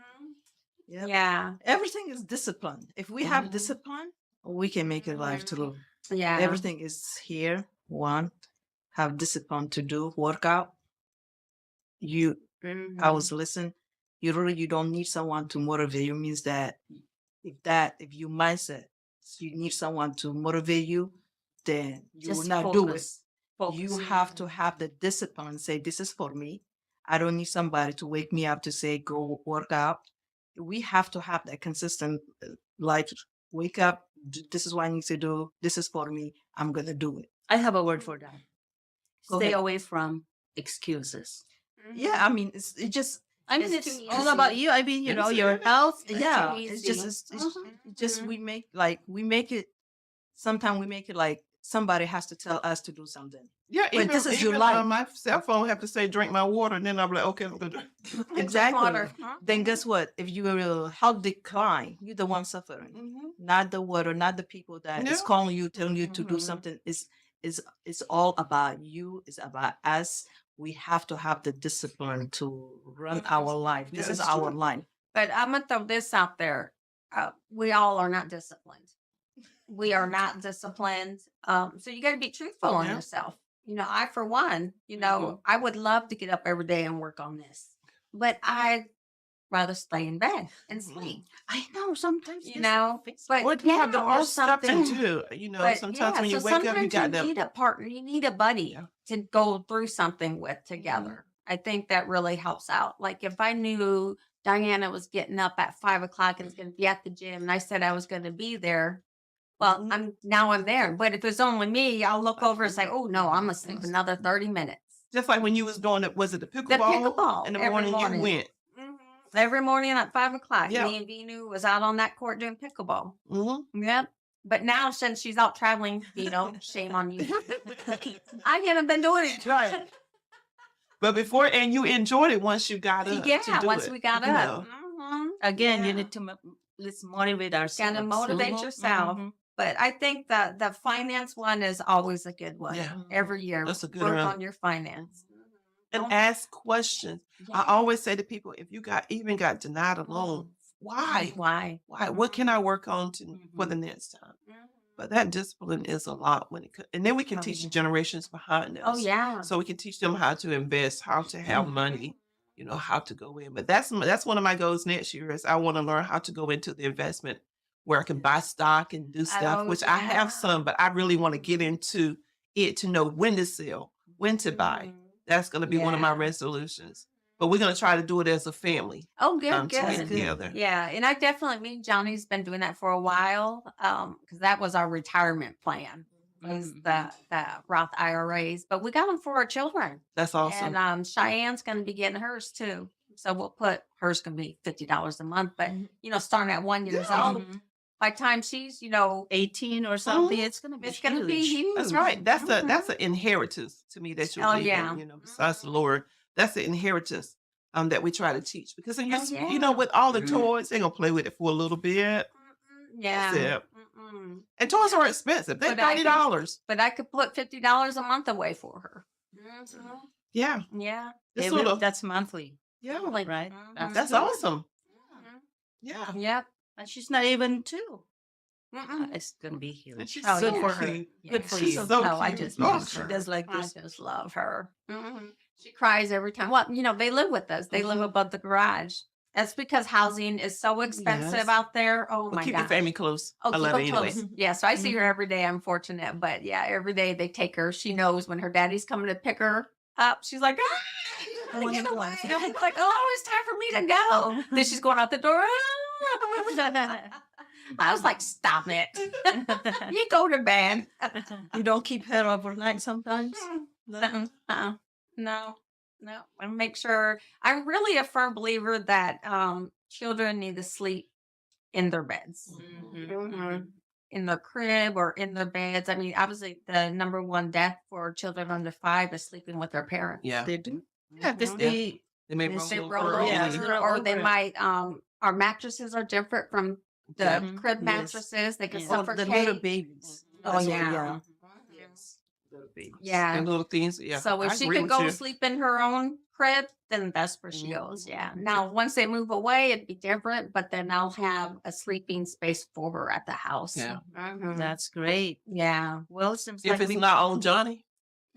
Speaker 5: Yep.
Speaker 3: Yeah.
Speaker 5: Everything is discipline. If we have
Speaker 4: Mhm.
Speaker 5: discipline, we can make it life through.
Speaker 3: Yeah.
Speaker 5: Everything is here. One, have discipline to do workout. I was listening. You don't need someone to motivate you. Means that if you mindset, you need someone to motivate you, then you will
Speaker 2: Just
Speaker 5: not do it.
Speaker 2: focus. Focus.
Speaker 5: You have to have the discipline. Say this is for me. I don't need somebody to wake me up to say go work out. We have to have that consistent life. Wake up. This is what I need to do. This is for me. I'm gonna do it.
Speaker 2: I have a word for that.
Speaker 5: Go
Speaker 2: Stay
Speaker 5: ahead.
Speaker 2: away from excuses.
Speaker 5: Yeah, I mean, it just
Speaker 2: I mean,
Speaker 3: It's
Speaker 2: it's
Speaker 3: too
Speaker 2: all
Speaker 3: easy.
Speaker 2: about you. I mean, your health.
Speaker 5: yeah.
Speaker 3: too
Speaker 5: It's
Speaker 3: easy.
Speaker 5: just it's
Speaker 3: Mhm.
Speaker 5: just we make it. Sometimes we make it like somebody has to tell us to do something.
Speaker 4: Yeah,
Speaker 5: But this is your
Speaker 4: even,
Speaker 5: life.
Speaker 4: my cell phone have to say drink my water, and then I'm like, okay, I'm gonna drink.
Speaker 5: Exactly.
Speaker 3: Water.
Speaker 5: Then guess what? If your health decline, you're the one suffering,
Speaker 3: Mhm.
Speaker 5: not the water, not the people that is
Speaker 4: Yeah.
Speaker 5: calling you, telling you to do
Speaker 3: Mhm.
Speaker 5: something. It's all about you. It's about us. We have to have the discipline to run our life. This
Speaker 4: Yeah,
Speaker 5: is
Speaker 4: it's
Speaker 5: our
Speaker 4: true.
Speaker 5: life.
Speaker 3: But I'm gonna throw this out there. We all are not disciplined. We are not disciplined. So you got to be truthful on
Speaker 4: Yeah.
Speaker 3: yourself. I, for one, I would love to get up every day and work on this, but I'd rather stay in bed and
Speaker 4: Mhm.
Speaker 3: sleep.
Speaker 5: I know sometimes
Speaker 3: But
Speaker 4: Or you have the
Speaker 3: or
Speaker 4: most stuff to
Speaker 3: something.
Speaker 4: do.
Speaker 3: But
Speaker 4: Sometimes when you
Speaker 3: so
Speaker 4: wake up, you
Speaker 3: sometimes
Speaker 4: got
Speaker 3: need
Speaker 4: to.
Speaker 3: a partner. You need a buddy
Speaker 4: Yeah.
Speaker 3: to go through something with together. I think that really helps out. Like if I knew Diana was getting up at 5 o'clock and was going to be at the gym, and I said I was going to be there. Well,
Speaker 4: Mhm.
Speaker 3: I'm there. But if it's only me, I'll look over and say, "Oh no, I'm gonna sleep another 30 minutes."
Speaker 4: Just like when you was doing it, was it the
Speaker 3: The
Speaker 4: pickleball?
Speaker 3: pickleball
Speaker 4: In the
Speaker 3: every
Speaker 4: morning,
Speaker 3: morning.
Speaker 4: you went.
Speaker 3: Every morning at 5 o'clock.
Speaker 4: Yeah.
Speaker 3: Me and Vinu was out on that court doing pickleball.
Speaker 4: Mm-hmm.
Speaker 3: Yep. But now since she's out traveling, shame on you. I haven't been doing it.
Speaker 4: Right. But before, and you enjoyed it once you got up.
Speaker 3: Yeah,
Speaker 4: to do
Speaker 3: once
Speaker 4: it,
Speaker 3: we got
Speaker 4: you
Speaker 3: up.
Speaker 4: know.
Speaker 2: Again, you
Speaker 3: Yeah.
Speaker 2: need to let's motivate ourselves.
Speaker 3: Gotta motivate
Speaker 2: Mhm,
Speaker 3: yourself.
Speaker 2: mhm.
Speaker 3: But I think that the finance one is always a good one.
Speaker 4: Yeah.
Speaker 3: Every year,
Speaker 4: That's a good
Speaker 3: work
Speaker 4: one.
Speaker 3: on your finance.
Speaker 4: And
Speaker 3: Don't-
Speaker 4: ask questions. I
Speaker 3: Yeah.
Speaker 4: always say to people, if you even got denied a loan, why?
Speaker 3: Why?
Speaker 4: Why? What can I work on for the next time? But that discipline is a lot when it comes, and then we can
Speaker 3: Oh,
Speaker 4: teach the
Speaker 3: yeah.
Speaker 4: generations behind us.
Speaker 3: Oh yeah.
Speaker 4: So we can teach them how to invest, how to have money, how to go in. But that's one of my goals next year is I want to learn how to go into the investment where I can buy stock and do stuff,
Speaker 3: Oh,
Speaker 4: which I
Speaker 3: yeah.
Speaker 4: have some, but I really want to get into it to know when to sell, when to buy. That's going to be one of my
Speaker 3: Yeah.
Speaker 4: resolutions. But we're going to try to do it as a family.
Speaker 3: Oh, good,
Speaker 4: To
Speaker 3: good.
Speaker 4: get together.
Speaker 3: Yeah, and I definitely, me and Johnny's been doing that for a while. Because that was our retirement plan, was the Roth IRAs. But we got them for our children,
Speaker 4: That's awesome.
Speaker 3: and Cheyenne's going to be getting hers too. So we'll put hers going to be $50 a month. But starting at 1 year old, by the time she's
Speaker 2: 18 or something, it's gonna be
Speaker 3: it's going to be
Speaker 2: huge.
Speaker 3: huge.
Speaker 4: That's right. That's an inheritance to me that you're
Speaker 3: Oh,
Speaker 4: leaving,
Speaker 3: yeah.
Speaker 4: besides the Lord. That's the inheritance that we try to teach. Because then
Speaker 3: yeah.
Speaker 4: with all the toys, they're gonna play with it for a little bit.
Speaker 3: Yeah.
Speaker 4: That's it. And toys are expensive. They're
Speaker 3: But I
Speaker 4: $30.
Speaker 3: But I could put $50 a month away for her.
Speaker 4: Yeah.
Speaker 3: Yeah.
Speaker 4: This little,
Speaker 2: That's monthly,
Speaker 4: yeah.
Speaker 2: right?
Speaker 4: That's awesome. Yeah.
Speaker 3: Yep.
Speaker 2: And she's not even 2.
Speaker 3: Mm-mm.
Speaker 2: It's gonna be
Speaker 4: And
Speaker 2: huge.
Speaker 4: she's
Speaker 3: Oh,
Speaker 2: Good
Speaker 4: so
Speaker 2: for her.
Speaker 4: cute.
Speaker 3: Yeah,
Speaker 2: Good for
Speaker 3: she's
Speaker 2: you.
Speaker 4: So
Speaker 3: I
Speaker 4: cute.
Speaker 3: just
Speaker 4: Oh,
Speaker 3: love
Speaker 4: sure.
Speaker 3: her.
Speaker 5: Does like
Speaker 3: I
Speaker 5: this.
Speaker 3: just love her. She cries every time. Well, they live with us. They live above the garage. That's because housing is so expensive
Speaker 2: Yes.
Speaker 3: out there. Oh
Speaker 4: But
Speaker 3: my
Speaker 4: keep your
Speaker 3: gosh.
Speaker 4: family close.
Speaker 3: Oh,
Speaker 4: I
Speaker 3: keep
Speaker 4: love
Speaker 3: her
Speaker 4: it anyway.
Speaker 3: close. Yeah, so I see her every day. I'm fortunate, but yeah, every day they take her. She knows when her daddy's coming to pick her up. She's like,
Speaker 5: I wanna
Speaker 3: get
Speaker 5: go.
Speaker 3: away. I'm like, oh, it's time for me to go. Then she's going out the door. I was like, stop it. You go to bed.
Speaker 5: You don't keep her overnight sometimes.
Speaker 3: No. No. I make sure. I'm really a firm believer that children need to sleep in their beds. In their crib or in their beds. I mean, obviously, the number one death for children under 5 is sleeping with their parents.
Speaker 4: Yeah.
Speaker 5: They do.
Speaker 2: Yeah, this
Speaker 3: Mhm.
Speaker 2: they
Speaker 4: They may
Speaker 2: They
Speaker 4: roll
Speaker 2: say
Speaker 4: over
Speaker 3: Roll
Speaker 4: early.
Speaker 2: Yeah.
Speaker 3: over, or they might. Our mattresses are different from the
Speaker 4: Yeah.
Speaker 3: crib
Speaker 5: Yes.
Speaker 3: mattresses. They can
Speaker 2: Yeah.
Speaker 5: Oh, the little
Speaker 3: suffocate.
Speaker 5: babies.
Speaker 3: Oh
Speaker 5: That's what-
Speaker 3: yeah.
Speaker 4: Yes. Little babies.
Speaker 3: Yeah.
Speaker 4: And little things. Yeah.
Speaker 3: So if
Speaker 4: I
Speaker 3: she
Speaker 4: agree
Speaker 3: could
Speaker 4: with
Speaker 3: go
Speaker 4: you.
Speaker 3: sleep in her own crib, then that's where she goes. Yeah. Now, once they move away, it'd be different, but then I'll have a sleeping space for her at the house.
Speaker 4: Yeah.
Speaker 2: That's great.
Speaker 3: Yeah.
Speaker 2: Well, it seems
Speaker 4: If
Speaker 2: like
Speaker 4: it's
Speaker 2: we
Speaker 4: not on Johnny,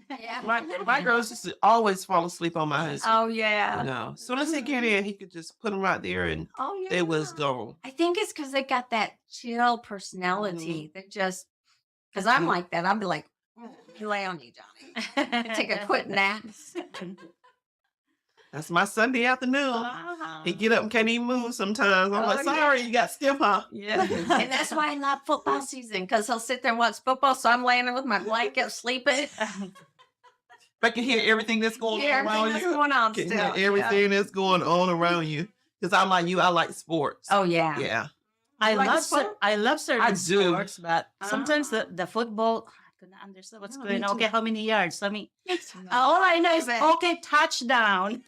Speaker 3: Yeah.
Speaker 4: my girls used to always fall asleep on my husband.
Speaker 3: Oh yeah.
Speaker 4: As soon as they get in, he could just put them right there and
Speaker 3: Oh yeah.
Speaker 4: they was gone.
Speaker 3: I think it's because they got that chill personality. They just, because I'm like that. I'll be like, you lay on you, Johnny. Take a quick nap.
Speaker 4: That's my Sunday afternoon. He get up and can't even move sometimes. I'm like,
Speaker 3: Oh, yeah.
Speaker 4: sorry, you got stiff, huh?
Speaker 2: yeah.
Speaker 3: And that's why I love football season, because he'll sit there and watch football. So I'm laying there with my blanket, sleeping.
Speaker 4: I can hear everything that's going
Speaker 3: Yeah,
Speaker 4: on around
Speaker 3: everything that's
Speaker 4: you.
Speaker 3: going on
Speaker 4: Can
Speaker 3: still.
Speaker 4: hear everything that's going on around you. Because I'm like you, I like sports.
Speaker 3: Oh yeah.
Speaker 4: Yeah.
Speaker 2: I
Speaker 3: like
Speaker 2: love
Speaker 3: the sport?
Speaker 2: I love certain
Speaker 4: I do.
Speaker 2: sports, but sometimes the football couldn't understand what's
Speaker 3: No,
Speaker 2: going
Speaker 3: me
Speaker 2: on.
Speaker 3: too.
Speaker 2: Okay, how many yards? Let me.
Speaker 3: No.
Speaker 2: All I know is
Speaker 3: But-
Speaker 2: okay, touchdown.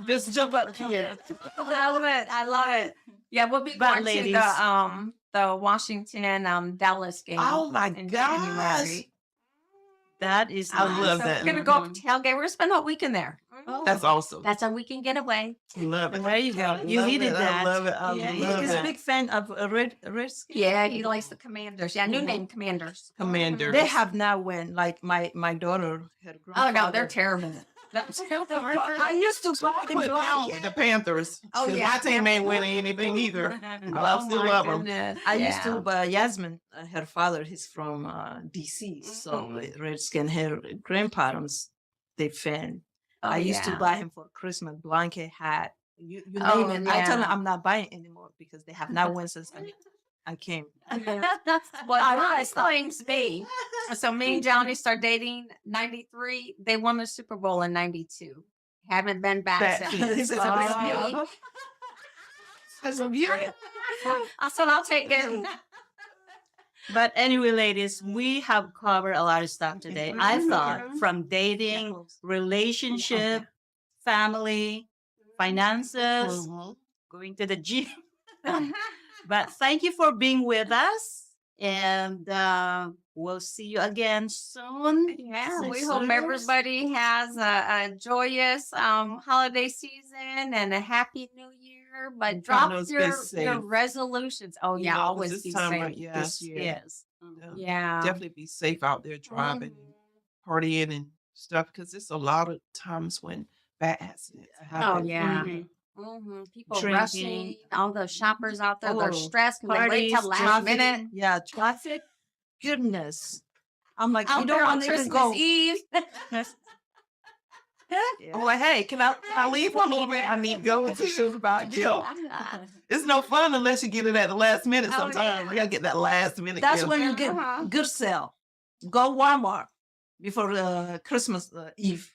Speaker 4: Just jump up here.
Speaker 3: I love it. I love it. Yeah, we'll be
Speaker 2: But
Speaker 3: going
Speaker 2: ladies-
Speaker 3: to the Washington Dallas game.
Speaker 4: Oh my
Speaker 3: in
Speaker 4: gosh.
Speaker 3: January.
Speaker 2: That is
Speaker 4: I love
Speaker 3: So
Speaker 4: that.
Speaker 3: We're gonna go tailgate. We're gonna spend a weekend there.
Speaker 4: That's awesome.
Speaker 3: That's a weekend getaway.
Speaker 4: Love it.
Speaker 2: There you go. You
Speaker 4: Love
Speaker 2: needed
Speaker 4: it.
Speaker 2: that.
Speaker 4: I love it. I
Speaker 3: Yeah,
Speaker 4: love
Speaker 5: He's a
Speaker 4: it.
Speaker 5: big fan of Redskins.
Speaker 3: Yeah, he likes the Commanders. Yeah, new name Commanders.
Speaker 4: Commanders.
Speaker 5: They have now when like my daughter, her
Speaker 3: Oh
Speaker 5: grandfather.
Speaker 3: no, they're terrible.
Speaker 5: I used to buy them
Speaker 4: Put down
Speaker 5: blankets.
Speaker 4: the Panthers.
Speaker 3: Oh,
Speaker 4: 'Cause
Speaker 3: yeah.
Speaker 4: my team ain't winning anything either. But I still love them.
Speaker 5: I used to, Yasmin, her father, he's from DC. So
Speaker 3: Mhm.
Speaker 5: Redskin, her grandparents, they fan.
Speaker 3: Oh,
Speaker 5: I used to
Speaker 3: yeah.
Speaker 5: buy him for Christmas blanket, hat. You
Speaker 3: Oh,
Speaker 5: name it. I told him
Speaker 3: yeah.
Speaker 5: I'm not buying anymore because they have not won since I came.
Speaker 3: Well, I claims me. So me and Johnny started dating 93. They won the Super Bowl in 92. Haven't been back
Speaker 4: That-
Speaker 3: since.
Speaker 4: Oh. That's a beauty.
Speaker 3: I said I'll take it.
Speaker 2: But anyway, ladies, we have covered a lot of stuff today. I thought
Speaker 3: Mhm.
Speaker 2: from dating, relationship, family, finances,
Speaker 4: Mhm.
Speaker 2: going to the gym. But thank you for being with us. And we'll see you again soon.
Speaker 3: Yeah, we
Speaker 2: Sisters.
Speaker 3: hope everybody has a joyous holiday season and a happy new year. But
Speaker 4: And
Speaker 3: drop
Speaker 4: Carlos, be
Speaker 3: your
Speaker 4: safe.
Speaker 3: resolutions. Oh
Speaker 4: You
Speaker 3: yeah,
Speaker 4: know, 'cause
Speaker 3: always
Speaker 4: this
Speaker 3: be
Speaker 4: time
Speaker 3: safe
Speaker 4: of- yeah.
Speaker 3: this year.
Speaker 2: Yes.
Speaker 4: Yeah.
Speaker 3: Yeah.
Speaker 4: Definitely be safe out there driving and
Speaker 3: Mhm.
Speaker 4: partying and stuff because there's a lot of times when bad accidents
Speaker 3: Oh
Speaker 4: happen.
Speaker 3: yeah.
Speaker 2: Mhm.
Speaker 3: People
Speaker 2: Drinking.
Speaker 3: rushing, all the shoppers out there, they're
Speaker 5: Oh,
Speaker 3: stressed because they wait till
Speaker 2: parties,
Speaker 3: last
Speaker 5: Traffic,
Speaker 3: minute.
Speaker 5: yeah, traffic. Goodness, I'm like,
Speaker 3: Out
Speaker 5: you
Speaker 3: there
Speaker 5: don't
Speaker 3: on
Speaker 5: want to even
Speaker 3: Christmas
Speaker 5: go.
Speaker 3: Eve.
Speaker 5: Yeah.
Speaker 4: I'm like, hey, can I leave for a little bit? I need to go and see about you. It's no fun unless you get it at the last minute
Speaker 3: Oh,
Speaker 4: sometimes.
Speaker 3: yeah.
Speaker 4: We gotta get that last minute.
Speaker 5: That's
Speaker 4: gift.
Speaker 5: when you get
Speaker 3: Uh-huh.
Speaker 5: good sale. Go Walmart before Christmas Eve.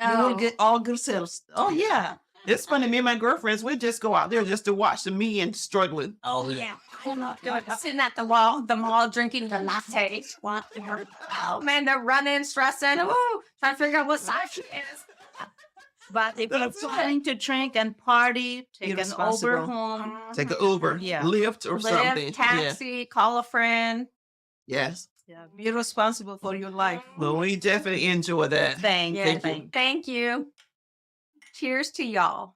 Speaker 5: You will
Speaker 3: Oh.
Speaker 5: get all good sales. Oh yeah.
Speaker 4: It's funny, me and my girlfriends, we just go out there just to watch the me and struggling.
Speaker 3: Oh yeah. Sitting at the mall drinking the latte. Oh man, they're running, stressing, woo, trying to figure out what size she is.
Speaker 2: But if you're planning to drink and party, take an Uber
Speaker 5: Irresponsible.
Speaker 2: home.
Speaker 4: Take an Uber,
Speaker 2: Yeah.
Speaker 4: Lyft or something.
Speaker 3: Lyft, taxi, call a friend.
Speaker 4: Yeah. Yes.
Speaker 5: Yeah. Be responsible for your life.
Speaker 4: Well, we definitely enjoy that.
Speaker 2: Thank
Speaker 3: Yeah,
Speaker 2: you.
Speaker 3: thank you. Cheers to y'all.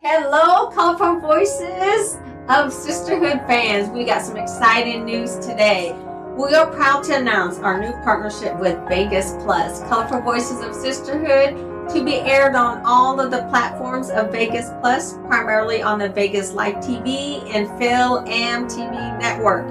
Speaker 3: Hello, colorful voices of sisterhood fans. We got some exciting news today. We are proud to announce our new partnership with Vegas Plus, Colorful Voices of Sisterhood, to be aired on all of the platforms of Vegas Plus, primarily on the Vegas Live TV and Phil Am TV network.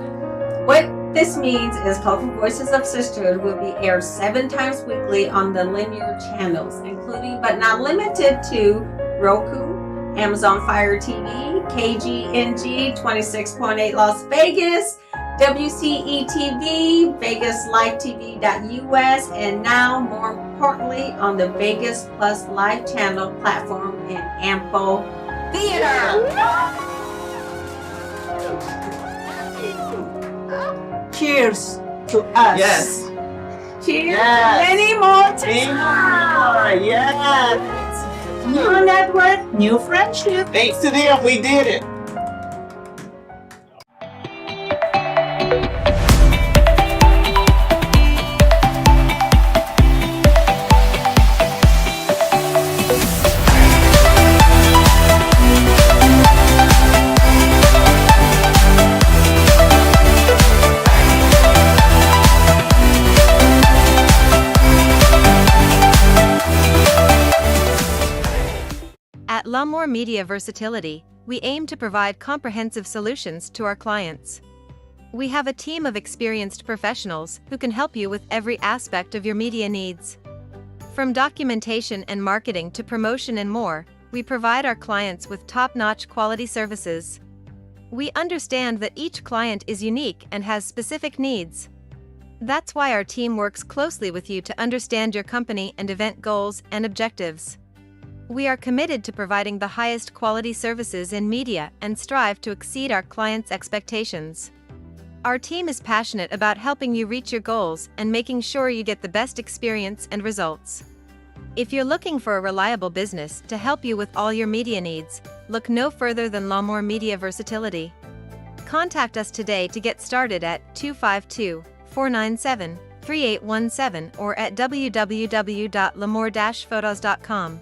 Speaker 3: What this means is Colorful Voices of Sisterhood will be aired 7 times weekly on the linear channels, including but not limited to Roku, Amazon Fire TV, KGNG 26.8 Las Vegas, WCETV, Vegas Live TV.us, and now, more importantly, on the Vegas Plus Live channel platform in Ampo Theater.
Speaker 5: Cheers to us.
Speaker 4: Yes.
Speaker 3: Cheers!
Speaker 4: Yes.
Speaker 3: Many more to
Speaker 4: Anymore. Yes.
Speaker 2: New network, new friendship.
Speaker 4: Thanks to them, we did it.
Speaker 6: At Lumore Media Versatility, we aim to provide comprehensive solutions to our clients. We have a team of experienced professionals who can help you with every aspect of your media needs. From documentation and marketing to promotion and more, we provide our clients with top-notch quality services. We understand that each client is unique and has specific needs. That's why our team works closely with you to understand your company and event goals and objectives. We are committed to providing the highest quality services in media and strive to exceed our clients' expectations. Our team is passionate about helping you reach your goals and making sure you get the best experience and results. If you're looking for a reliable business to help you with all your media needs, look no further than Lamour Media Versatility. Contact us today to get started at 252-497-3817 or at www.lamour-photos.com.